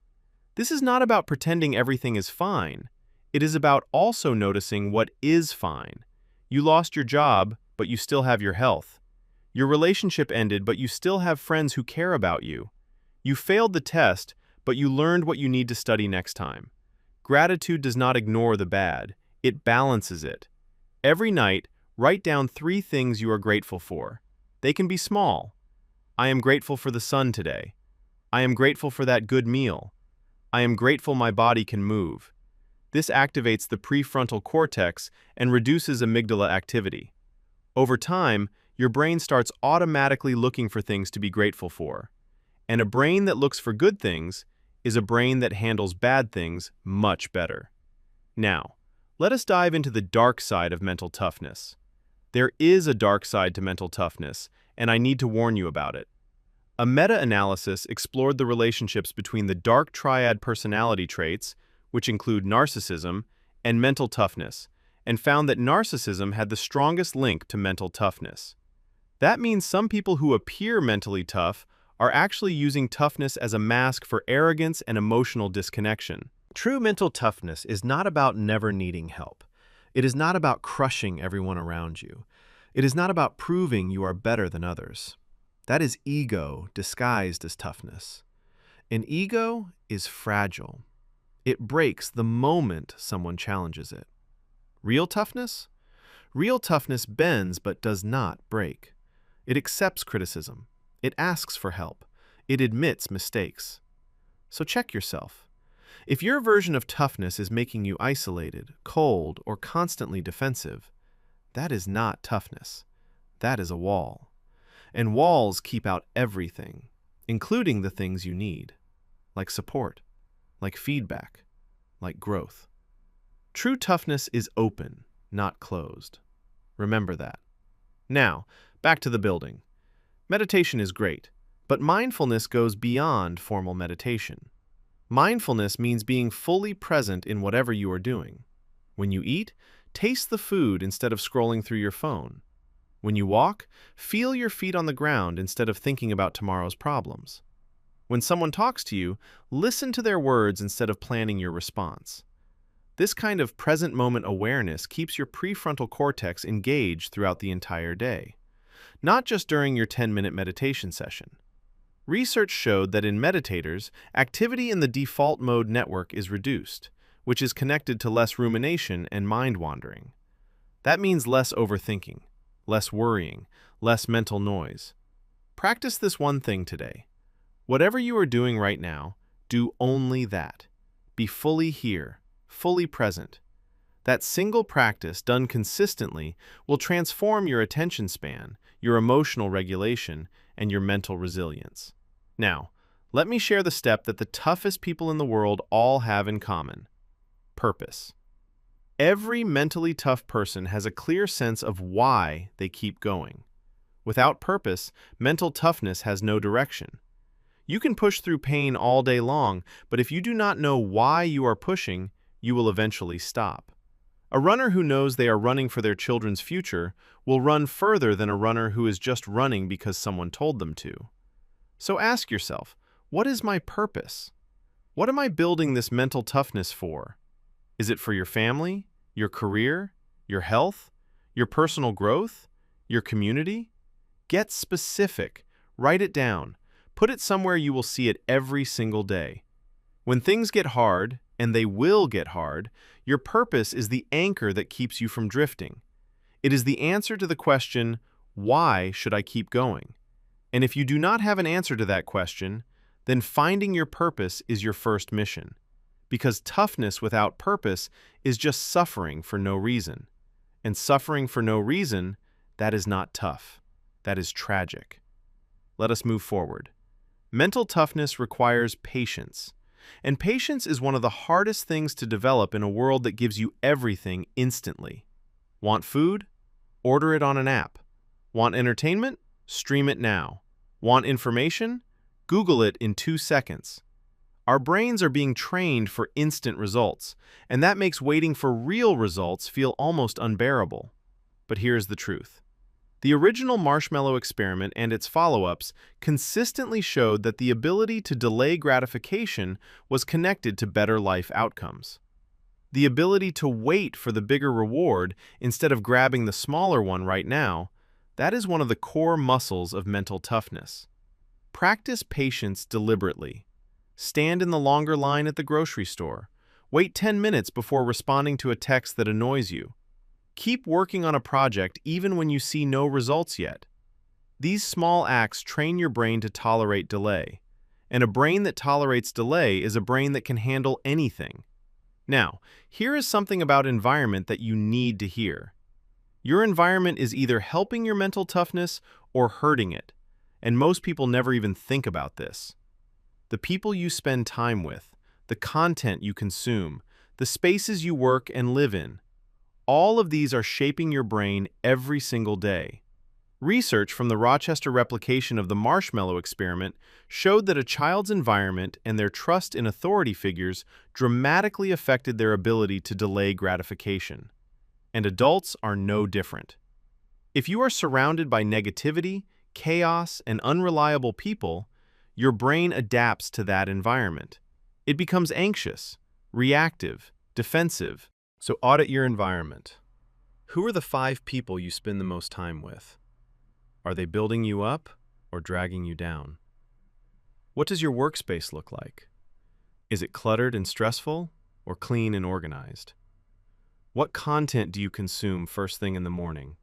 This is not about pretending everything is fine. It is about also noticing what is fine. You lost your job, but you still have your health. Your relationship ended, but you still have friends who care about you. You failed the test, but you learned what you need to study next time. Gratitude does not ignore the bad. It balances it. Every night, write down 3 things you are grateful for. They can be small. I am grateful for the sun today. I am grateful for that good meal. I am grateful my body can move. This activates the prefrontal cortex and reduces amygdala activity. Over time, your brain starts automatically looking for things to be grateful for. And a brain that looks for good things is a brain that handles bad things much better. Now, let us dive into the dark side of mental toughness. There is a dark side to mental toughness, and I need to warn you about it. A meta-analysis explored the relationships between the dark triad personality traits, which include narcissism, and mental toughness, and found that narcissism had the strongest link to mental toughness. That means some people who appear mentally tough are actually using toughness as a mask for arrogance and emotional disconnection. True mental toughness is not about never needing help. It is not about crushing everyone around you. It is not about proving you are better than others. That is ego disguised as toughness. An ego is fragile. It breaks the moment someone challenges it. Real toughness? Real toughness bends but does not break. It accepts criticism. It asks for help. It admits mistakes. So check yourself. If your version of toughness is making you isolated, cold, or constantly defensive, that is not toughness. That is a wall. And walls keep out everything, including the things you need, like support, like feedback, like growth. True toughness is open, not closed. Remember that. Now, back to the building. Meditation is great, but mindfulness goes beyond formal meditation. Mindfulness means being fully present in whatever you are doing. When you eat, taste the food instead of scrolling through your phone. When you walk, feel your feet on the ground instead of thinking about tomorrow's problems. When someone talks to you, listen to their words instead of planning your response. This kind of present moment awareness keeps your prefrontal cortex engaged throughout the entire day, not just during your 10-minute meditation session. Research showed that in meditators, activity in the default mode network is reduced, which is connected to less rumination and mind wandering. That means less overthinking, less worrying, less mental noise. Practice this one thing today. Whatever you are doing right now, do only that. Be fully here, fully present. That single practice done consistently will transform your attention span, your emotional regulation, and your mental resilience. Now, let me share the step that the toughest people in the world all have in common: purpose. Every mentally tough person has a clear sense of why they keep going. Without purpose, mental toughness has no direction. You can push through pain all day long, but if you do not know why you are pushing, you will eventually stop. A runner who knows they are running for their children's future will run further than a runner who is just running because someone told them to. So ask yourself, what is my purpose? What am I building this mental toughness for? Is it for your family, your career, your health, your personal growth, your community? Get specific. Write it down. Put it somewhere you will see it every single day. When things get hard, and they will get hard, your purpose is the anchor that keeps you from drifting. It is the answer to the question, why should I keep going? And if you do not have an answer to that question, then finding your purpose is your first mission. Because toughness without purpose is just suffering for no reason. And suffering for no reason, that is not tough. That is tragic. Let us move forward. Mental toughness requires patience. And patience is one of the hardest things to develop in a world that gives you everything instantly. Want food? Order it on an app. Want entertainment? Stream it now. Want information? Google it in 2 seconds. Our brains are being trained for instant results, and that makes waiting for real results feel almost unbearable. But here's the truth. The original marshmallow experiment and its follow-ups consistently showed that the ability to delay gratification was connected to better life outcomes. The ability to wait for the bigger reward instead of grabbing the smaller one right now, that is one of the core muscles of mental toughness. Practice patience deliberately. Stand in the longer line at the grocery store. Wait 10 minutes before responding to a text that annoys you. Keep working on a project even when you see no results yet. These small acts train your brain to tolerate delay. And a brain that tolerates delay is a brain that can handle anything. Now, here is something about environment that you need to hear. Your environment is either helping your mental toughness or hurting it, and most people never even think about this. The people you spend time with, the content you consume, the spaces you work and live in, all of these are shaping your brain every single day. Research from the Rochester replication of the marshmallow experiment showed that a child's environment and their trust in authority figures dramatically affected their ability to delay gratification. And adults are no different. If you are surrounded by negativity, chaos, and unreliable people, your brain adapts to that environment. It becomes anxious, reactive, defensive. So audit your environment. Who are the 5 people you spend the most time with? Are they building you up or dragging you down? What does your workspace look like? Is it cluttered and stressful or clean and organized? What content do you consume first thing in the morning?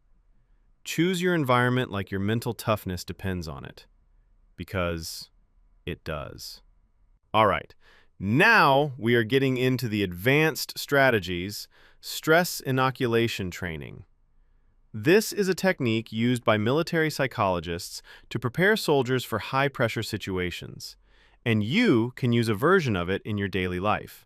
Choose your environment like your mental toughness depends on it, because it does. All right. Now we are getting into the advanced strategies, stress inoculation training. This is a technique used by military psychologists to prepare soldiers for high-pressure situations, and you can use a version of it in your daily life.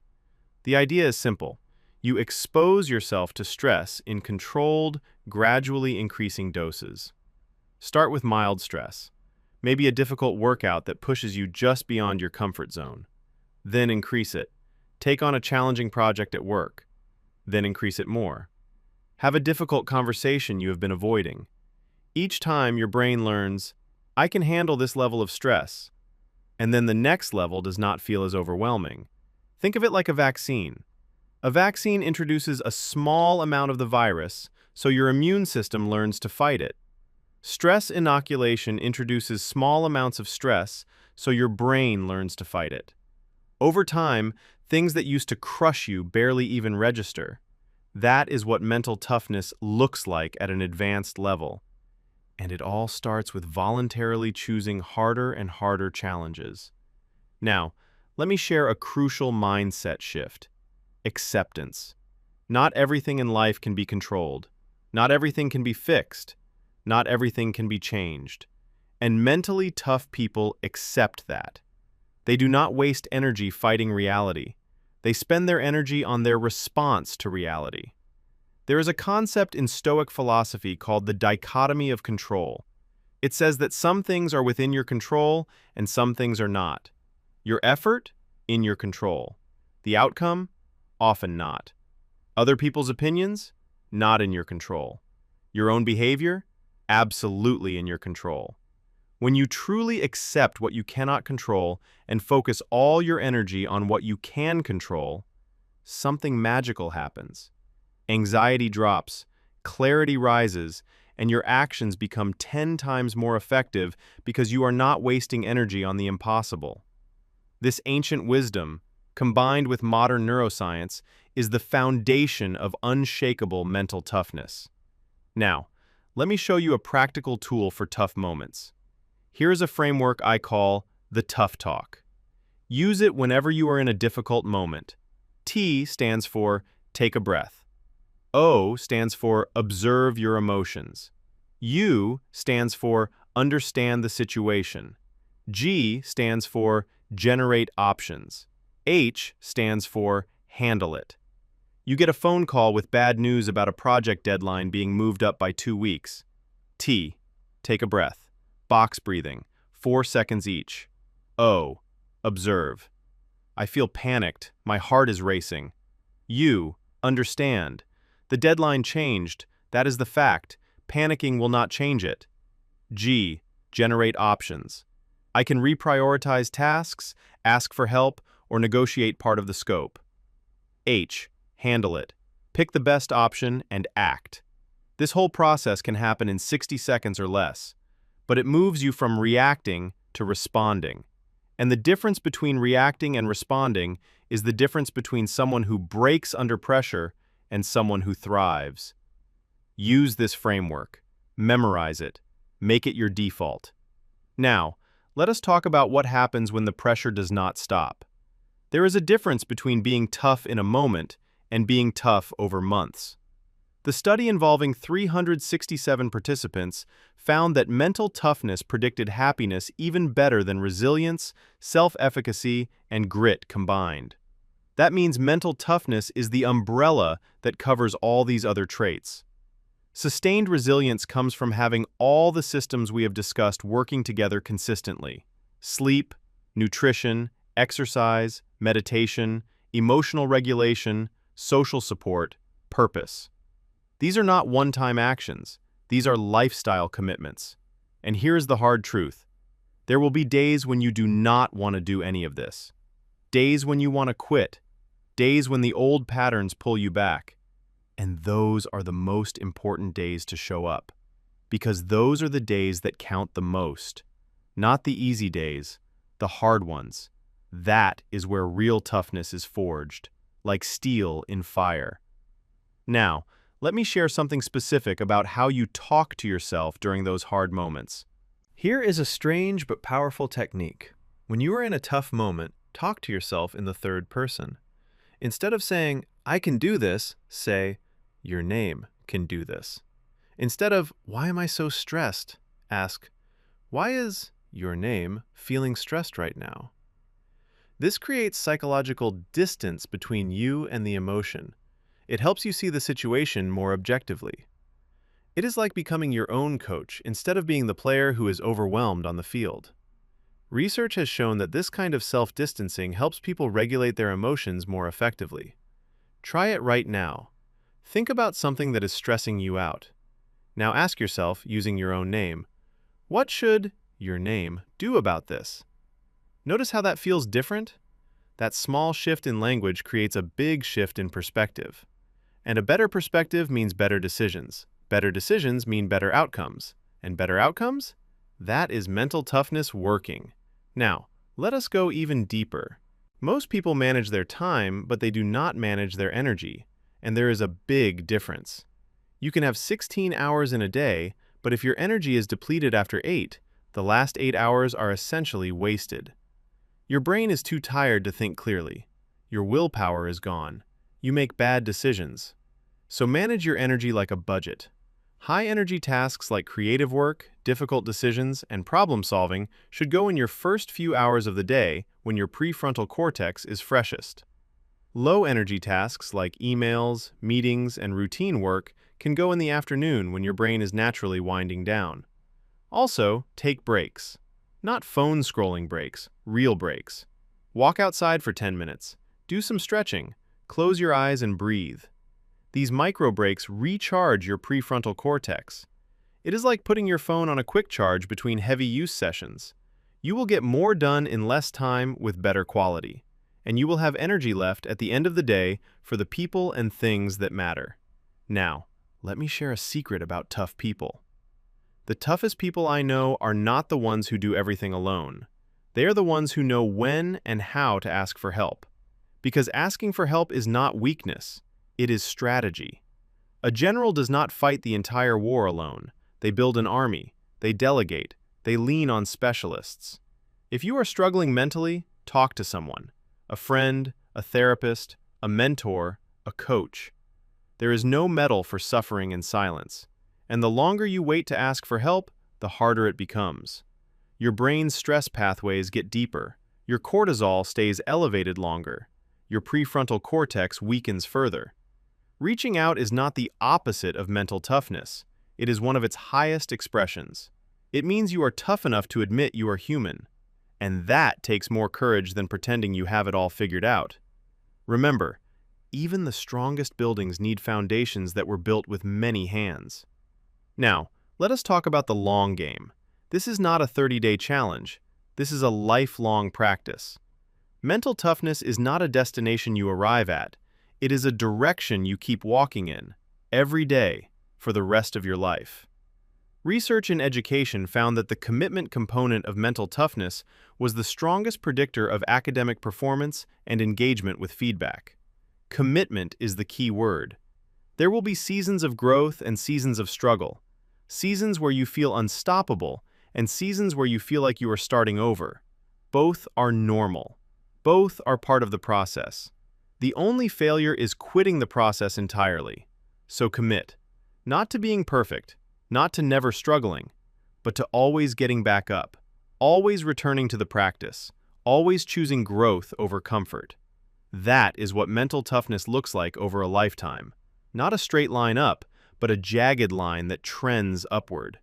The idea is simple. You expose yourself to stress in controlled, gradually increasing doses. Start with mild stress, maybe a difficult workout that pushes you just beyond your comfort zone. Then increase it. Take on a challenging project at work. Then increase it more. Have a difficult conversation you have been avoiding. Each time your brain learns, I can handle this level of stress, and then the next level does not feel as overwhelming. Think of it like a vaccine. A vaccine introduces a small amount of the virus, so your immune system learns to fight it. Stress inoculation introduces small amounts of stress, so your brain learns to fight it. Over time, things that used to crush you barely even register. That is what mental toughness looks like at an advanced level. And it all starts with voluntarily choosing harder and harder challenges. Now, let me share a crucial mindset shift. Acceptance. Not everything in life can be controlled. Not everything can be fixed. Not everything can be changed. And mentally tough people accept that. They do not waste energy fighting reality. They spend their energy on their response to reality. There is a concept in Stoic philosophy called the dichotomy of control. It says that some things are within your control and some things are not. Your effort, in your control. The outcome, often not. Other people's opinions, not in your control. Your own behavior, absolutely in your control. When you truly accept what you cannot control and focus all your energy on what you can control, something magical happens. Anxiety drops, clarity rises, and your actions become 10 times more effective because you are not wasting energy on the impossible. This ancient wisdom, combined with modern neuroscience, is the foundation of unshakable mental toughness. Now, let me show you a practical tool for tough moments. Here is a framework I call the Tough Talk. Use it whenever you are in a difficult moment. T stands for take a breath. O stands for observe your emotions. U stands for understand the situation. G stands for generate options. H stands for handle it. You get a phone call with bad news about a project deadline being moved up by 2 weeks. T, take a breath. Box breathing, 4 seconds each. O, observe. I feel panicked. My heart is racing. U, understand. The deadline changed. That is the fact. Panicking will not change it. G, generate options. I can reprioritize tasks, ask for help, or negotiate part of the scope. H, handle it. Pick the best option and act. This whole process can happen in 60 seconds or less, but it moves you from reacting to responding. And the difference between reacting and responding is the difference between someone who breaks under pressure and someone who thrives. Use this framework. Memorize it. Make it your default. Now, let us talk about what happens when the pressure does not stop. There is a difference between being tough in a moment and being tough over months. The study involving 367 participants found that mental toughness predicted happiness even better than resilience, self-efficacy, and grit combined. That means mental toughness is the umbrella that covers all these other traits. Sustained resilience comes from having all the systems we have discussed working together consistently: sleep, nutrition, exercise, meditation, emotional regulation, social support, purpose. These are not one-time actions. These are lifestyle commitments. And here's the hard truth. There will be days when you do not want to do any of this. Days when you want to quit. Days when the old patterns pull you back. And those are the most important days to show up. Because those are the days that count the most. Not the easy days, the hard ones. That is where real toughness is forged, like steel in fire. Now, let me share something specific about how you talk to yourself during those hard moments. Here is a strange but powerful technique. When you are in a tough moment, talk to yourself in the third person. Instead of saying, "I can do this," say, "Your name can do this." Instead of, "Why am I so stressed?" ask, "Why is your name feeling stressed right now?" This creates psychological distance between you and the emotion. It helps you see the situation more objectively. It is like becoming your own coach instead of being the player who is overwhelmed on the field. Research has shown that this kind of self-distancing helps people regulate their emotions more effectively. Try it right now. Think about something that is stressing you out. Now ask yourself, using your own name, what should your name do about this? Notice how that feels different? That small shift in language creates a big shift in perspective. And a better perspective means better decisions. Better decisions mean better outcomes. And better outcomes? That is mental toughness working. Now, let us go even deeper. Most people manage their time, but they do not manage their energy. And there is a big difference. You can have 16 hours in a day, but if your energy is depleted after 8, the last 8 hours are essentially wasted. Your brain is too tired to think clearly. Your willpower is gone. You make bad decisions. So manage your energy like a budget. High-energy tasks like creative work, difficult decisions, and problem-solving should go in your first few hours of the day when your prefrontal cortex is freshest. Low-energy tasks like emails, meetings, and routine work can go in the afternoon when your brain is naturally winding down. Also, take breaks. Not phone-scrolling breaks, real breaks. Walk outside for 10 minutes. Do some stretching. Close your eyes and breathe. These micro breaks recharge your prefrontal cortex. It is like putting your phone on a quick charge between heavy use sessions. You will get more done in less time with better quality, and you will have energy left at the end of the day for the people and things that matter. Now, let me share a secret about tough people. The toughest people I know are not the ones who do everything alone. They are the ones who know when and how to ask for help. Because asking for help is not weakness, it is strategy. A general does not fight the entire war alone. They build an army, they delegate, they lean on specialists. If you are struggling mentally, talk to someone. A friend, a therapist, a mentor, a coach. There is no medal for suffering in silence. And the longer you wait to ask for help, the harder it becomes. Your brain's stress pathways get deeper. Your cortisol stays elevated longer. Your prefrontal cortex weakens further. Reaching out is not the opposite of mental toughness. It is one of its highest expressions. It means you are tough enough to admit you are human. And that takes more courage than pretending you have it all figured out. Remember, even the strongest buildings need foundations that were built with many hands. Now, let us talk about the long game. This is not a 30-day challenge. This is a lifelong practice. Mental toughness is not a destination you arrive at. It is a direction you keep walking in, every day, for the rest of your life. Research in education found that the commitment component of mental toughness was the strongest predictor of academic performance and engagement with feedback. Commitment is the key word. There will be seasons of growth and seasons of struggle, seasons where you feel unstoppable and seasons where you feel like you are starting over. Both are normal. Both are part of the process. The only failure is quitting the process entirely. So commit, not to being perfect, not to never struggling, but to always getting back up, always returning to the practice, always choosing growth over comfort. That is what mental toughness looks like over a lifetime. Not a straight line up, but a jagged line that trends upward.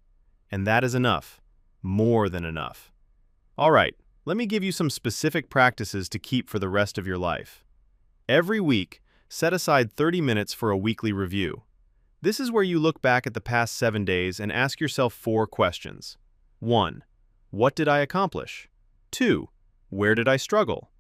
And that is enough. More than enough. All right, let me give you some specific practices to keep for the rest of your life. Every week, set aside 30 minutes for a weekly review. This is where you look back at the past 7 days and ask yourself 4 questions. 1. What did I accomplish? 2. Where did I struggle?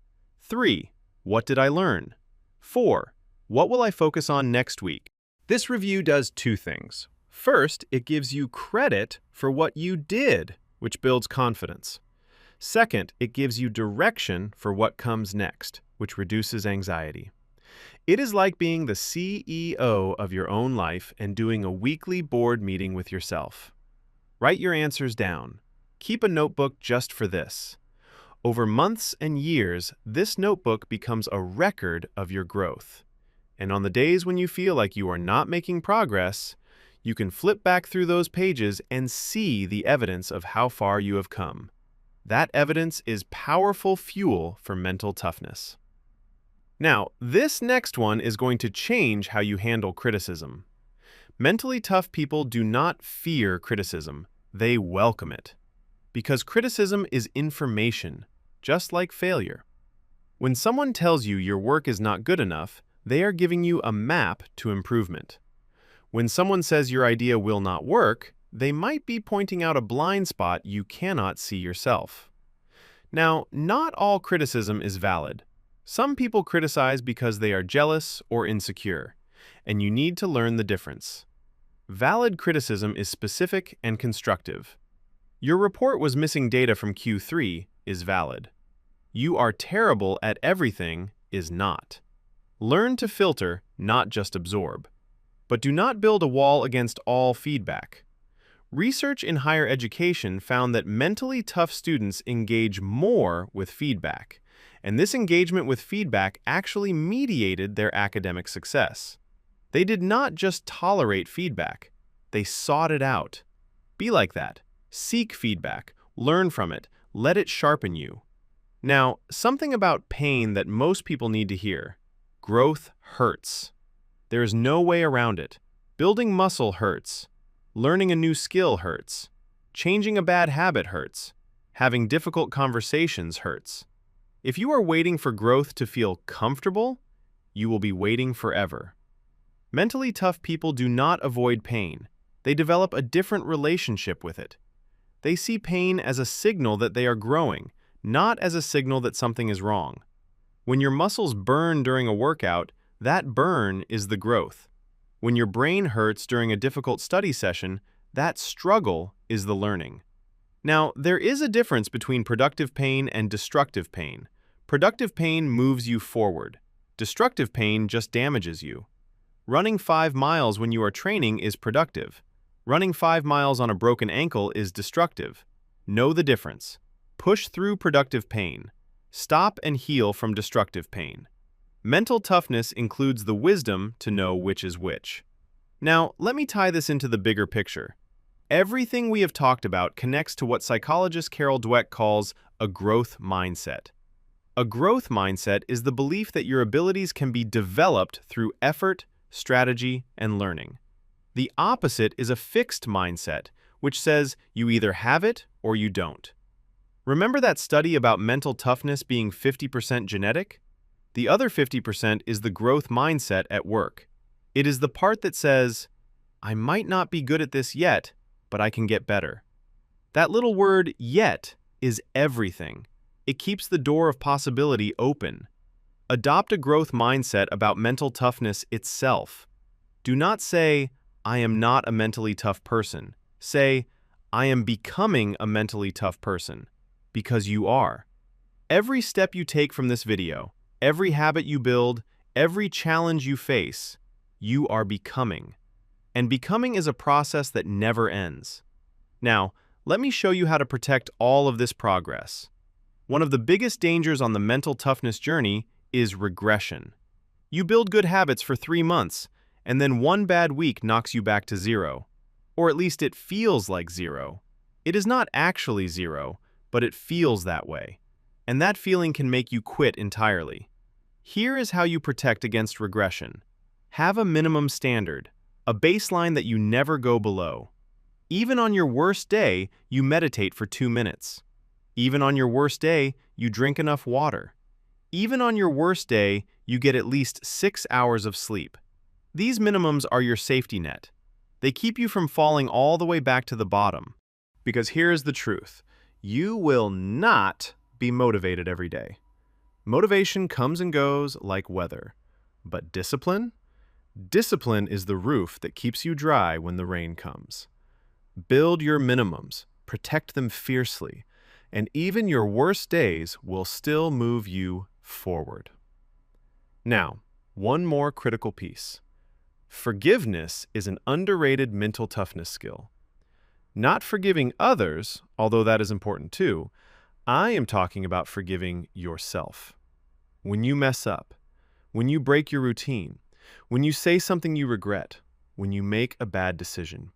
3. What did I learn? 4. What will I focus on next week? This review does 2 things. First, it gives you credit for what you did, which builds confidence. Second, it gives you direction for what comes next, which reduces anxiety. It is like being the CEO of your own life and doing a weekly board meeting with yourself. Write your answers down. Keep a notebook just for this. Over months and years, this notebook becomes a record of your growth. And on the days when you feel like you are not making progress, you can flip back through those pages and see the evidence of how far you have come. That evidence is powerful fuel for mental toughness. Now, this next one is going to change how you handle criticism. Mentally tough people do not fear criticism, they welcome it. Because criticism is information, just like failure. When someone tells you your work is not good enough, they are giving you a map to improvement. When someone says your idea will not work, they might be pointing out a blind spot you cannot see yourself. Now, not all criticism is valid. Some people criticize because they are jealous or insecure, and you need to learn the difference. Valid criticism is specific and constructive. Your report was missing data from Q3 is valid. You are terrible at everything is not. Learn to filter, not just absorb. But do not build a wall against all feedback. Research in higher education found that mentally tough students engage more with feedback, and this engagement with feedback actually mediated their academic success. They did not just tolerate feedback, they sought it out. Be like that. Seek feedback, learn from it, let it sharpen you. Now, something about pain that most people need to hear. Growth hurts. There is no way around it. Building muscle hurts. Learning a new skill hurts. Changing a bad habit hurts. Having difficult conversations hurts. If you are waiting for growth to feel comfortable, you will be waiting forever. Mentally tough people do not avoid pain. They develop a different relationship with it. They see pain as a signal that they are growing, not as a signal that something is wrong. When your muscles burn during a workout, that burn is the growth. When your brain hurts during a difficult study session, that struggle is the learning. Now, there is a difference between productive pain and destructive pain. Productive pain moves you forward. Destructive pain just damages you. Running 5 miles when you are training is productive. Running 5 miles on a broken ankle is destructive. Know the difference. Push through productive pain. Stop and heal from destructive pain. Mental toughness includes the wisdom to know which is which. Now, let me tie this into the bigger picture. Everything we have talked about connects to what psychologist Carol Dweck calls a growth mindset. A growth mindset is the belief that your abilities can be developed through effort, strategy, and learning. The opposite is a fixed mindset, which says you either have it or you don't. Remember that study about mental toughness being 50% genetic? The other 50% is the growth mindset at work. It is the part that says, I might not be good at this yet, but I can get better. That little word, yet, is everything. It keeps the door of possibility open. Adopt a growth mindset about mental toughness itself. Do not say, I am not a mentally tough person. Say, I am becoming a mentally tough person, because you are. Every step you take from this video, every habit you build, every challenge you face, you are becoming. And becoming is a process that never ends. Now, let me show you how to protect all of this progress. One of the biggest dangers on the mental toughness journey is regression. You build good habits for 3 months, and then one bad week knocks you back to 0. Or at least it feels like 0. It is not actually 0, but it feels that way. And that feeling can make you quit entirely. Here is how you protect against regression. Have a minimum standard, a baseline that you never go below. Even on your worst day, you meditate for 2 minutes. Even on your worst day, you drink enough water. Even on your worst day, you get at least 6 hours of sleep. These minimums are your safety net. They keep you from falling all the way back to the bottom. Because here's the truth. You will not be motivated every day. Motivation comes and goes like weather. But discipline? Discipline is the roof that keeps you dry when the rain comes. Build your minimums, protect them fiercely, and even your worst days will still move you forward. Now, one more critical piece. Forgiveness is an underrated mental toughness skill. Not forgiving others, although that is important too, I am talking about forgiving yourself. When you mess up, when you break your routine, when you say something you regret, when you make a bad decision.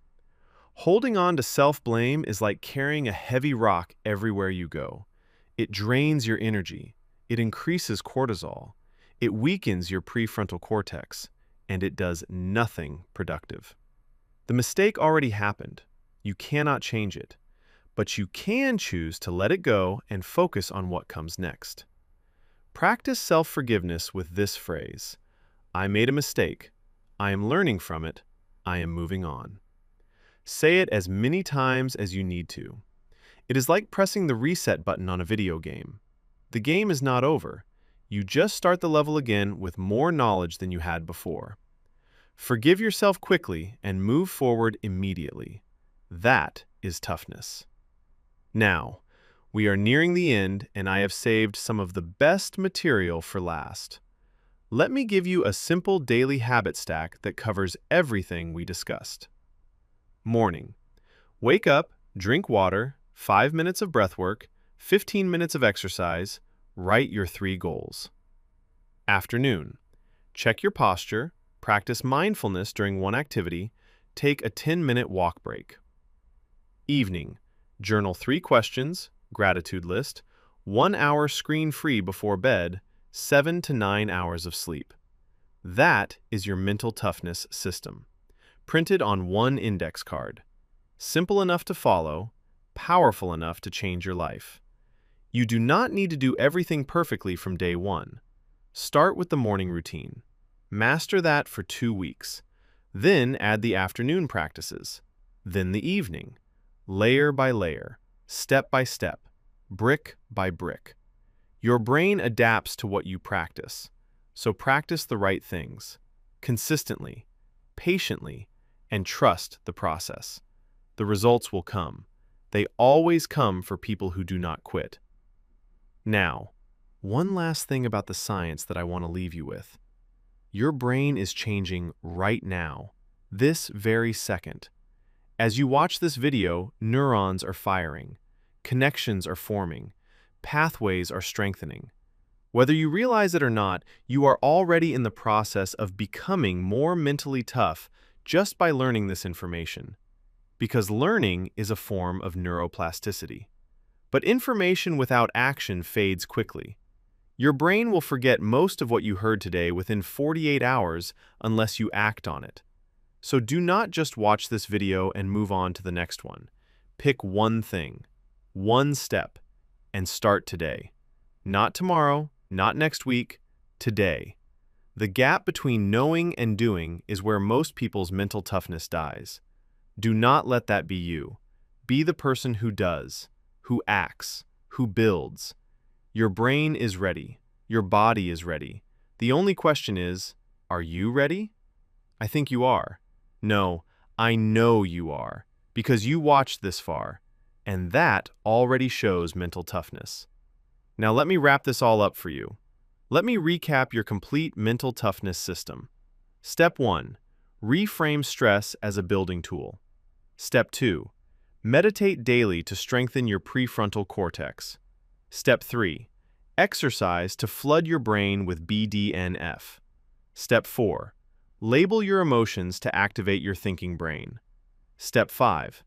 Holding on to self-blame is like carrying a heavy rock everywhere you go. It drains your energy, it increases cortisol, it weakens your prefrontal cortex, and it does nothing productive. The mistake already happened. You cannot change it, but you can choose to let it go and focus on what comes next. Practice self-forgiveness with this phrase: I made a mistake. I am learning from it. I am moving on. Say it as many times as you need to. It is like pressing the reset button on a video game. The game is not over. You just start the level again with more knowledge than you had before. Forgive yourself quickly and move forward immediately. That is toughness. Now, we are nearing the end, and I have saved some of the best material for last. Let me give you a simple daily habit stack that covers everything we discussed. Morning. Wake up, drink water, 5 minutes of breath work, 15 minutes of exercise, write your 3 goals. Afternoon. Check your posture, practice mindfulness during one activity, take a 10-minute walk break. Evening. Journal 3 questions, gratitude list, 1 hour screen-free before bed, 7 to 9 hours of sleep. That is your mental toughness system, printed on one index card. Simple enough to follow, powerful enough to change your life. You do not need to do everything perfectly from day one. Start with the morning routine. Master that for 2 weeks. Then add the afternoon practices. Then the evening. Layer by layer, step by step, brick by brick. Your brain adapts to what you practice, so practice the right things, consistently, patiently, and trust the process. The results will come. They always come for people who do not quit. Now, one last thing about the science that I want to leave you with. Your brain is changing right now, this very second. As you watch this video, neurons are firing, connections are forming, pathways are strengthening. Whether you realize it or not, you are already in the process of becoming more mentally tough just by learning this information. Because learning is a form of neuroplasticity. But information without action fades quickly. Your brain will forget most of what you heard today within 48 hours unless you act on it. So do not just watch this video and move on to the next one. Pick one thing, one step, and start today. Not tomorrow, not next week, today. The gap between knowing and doing is where most people's mental toughness dies. Do not let that be you. Be the person who does, who acts, who builds. Your brain is ready. Your body is ready. The only question is, are you ready? I think you are. No, I know you are, because you watched this far, and that already shows mental toughness. Now let me wrap this all up for you. Let me recap your complete mental toughness system. Step 1. Reframe stress as a building tool. Step 2. Meditate daily to strengthen your prefrontal cortex. Step 3. Exercise to flood your brain with BDNF. Step 4. Label your emotions to activate your thinking brain. Step 5.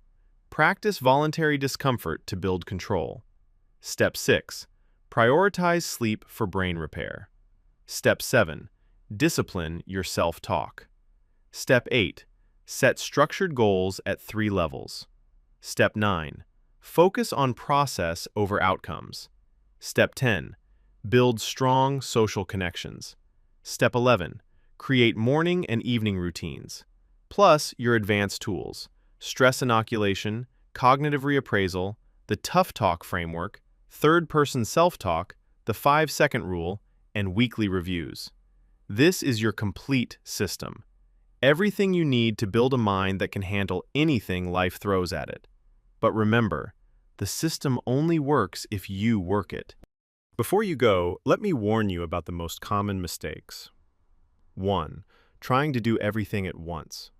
Practice voluntary discomfort to build control. Step 6. Prioritize sleep for brain repair. Step 7. Discipline your self-talk. Step 8. Set structured goals at 3 levels. Step 9. Focus on process over outcomes. Step 10. Build strong social connections. Step 11. Create morning and evening routines. Plus your advanced tools, stress inoculation, cognitive reappraisal, the Tough Talk framework, third-person self-talk, the 5-second rule, and weekly reviews. This is your complete system. Everything you need to build a mind that can handle anything life throws at it. But remember, the system only works if you work it. Before you go, let me warn you about the most common mistakes. 1. Trying to do everything at once.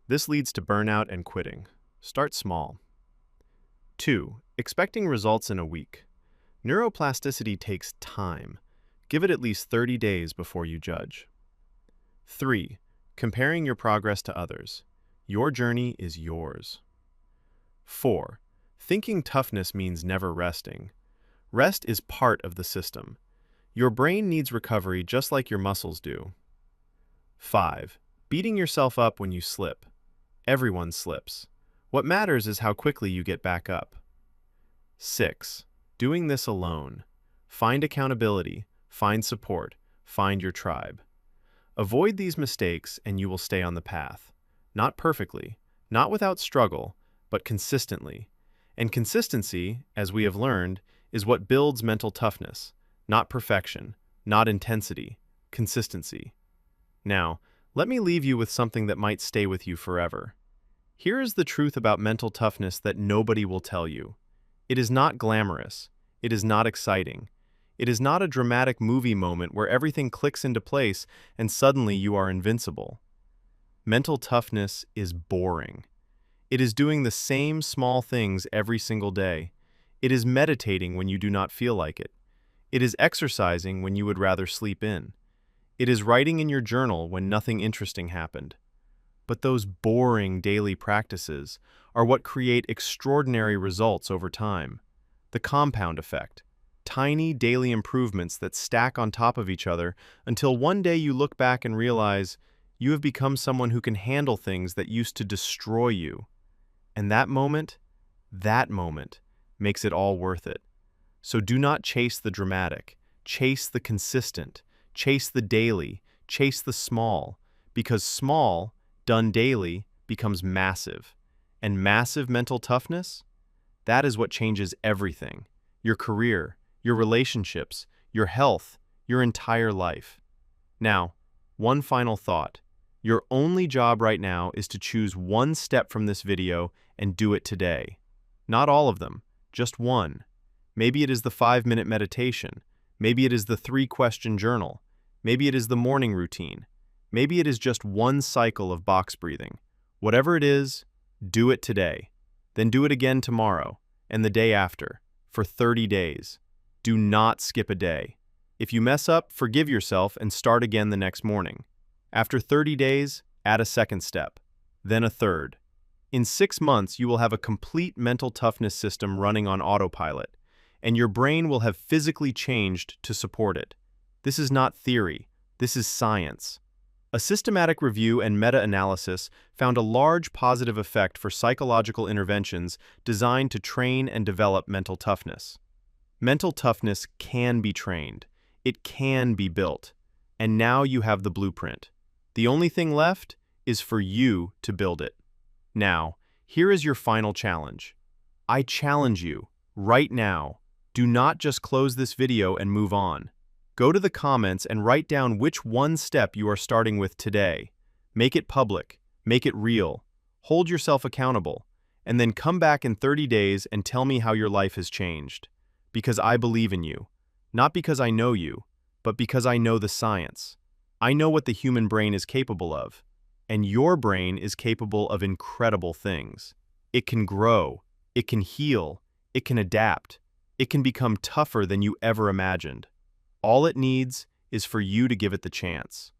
This leads to burnout and quitting. Start small. 2. Expecting results in a week. Neuroplasticity takes time. Give it at least 30 days before you judge. 3. Comparing your progress to others. Your journey is yours. 4. Thinking toughness means never resting. Rest is part of the system. Your brain needs recovery just like your muscles do. 5. Beating yourself up when you slip. Everyone slips. What matters is how quickly you get back up. 6. Doing this alone. Find accountability, find support, find your tribe. Avoid these mistakes and you will stay on the path. Not perfectly, not without struggle, but consistently. And consistency, as we have learned, is what builds mental toughness, not perfection, not intensity, consistency. Now, let me leave you with something that might stay with you forever. Here is the truth about mental toughness that nobody will tell you. It is not glamorous. It is not exciting. It is not a dramatic movie moment where everything clicks into place and suddenly you are invincible. Mental toughness is boring. It is doing the same small things every single day. It is meditating when you do not feel like it. It is exercising when you would rather sleep in. It is writing in your journal when nothing interesting happened. But those boring daily practices are what create extraordinary results over time. The compound effect. Tiny daily improvements that stack on top of each other until one day you look back and realize you have become someone who can handle things that used to destroy you. And that moment makes it all worth it. So do not chase the dramatic, chase the consistent, chase the daily, chase the small, because small, done daily, becomes massive. And massive mental toughness? That is what changes everything. Your career, your relationships, your health, your entire life. Now, one final thought. Your only job right now is to choose one step from this video and do it today. Not all of them, just one. Maybe it is the 5-minute meditation. Maybe it is the 3-question journal. Maybe it is the morning routine. Maybe it is just one cycle of box breathing. Whatever it is, do it today. Then do it again tomorrow and the day after, for 30 days. Do not skip a day. If you mess up, forgive yourself and start again the next morning. After 30 days, add a second step, then a third. In 6 months, you will have a complete mental toughness system running on autopilot, and your brain will have physically changed to support it. This is not theory, this is science. A systematic review and meta-analysis found a large positive effect for psychological interventions designed to train and develop mental toughness. Mental toughness can be trained. It can be built. And now you have the blueprint. The only thing left is for you to build it. Now, here is your final challenge. I challenge you, right now, do not just close this video and move on. Go to the comments and write down which one step you are starting with today. Make it public, make it real, hold yourself accountable, and then come back in 30 days and tell me how your life has changed. Because I believe in you. Not because I know you, but because I know the science. I know what the human brain is capable of. And your brain is capable of incredible things. It can grow, it can heal, it can adapt, it can become tougher than you ever imagined. All it needs is for you to give it the chance.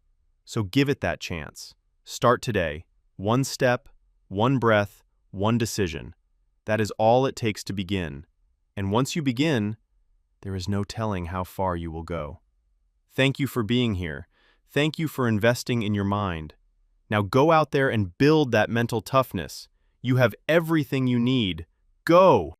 So give it that chance. Start today. One step, one breath, one decision. That is all it takes to begin. And once you begin, there is no telling how far you will go. Thank you for being here. Thank you for investing in your mind. Now go out there and build that mental toughness. You have everything you need. Go!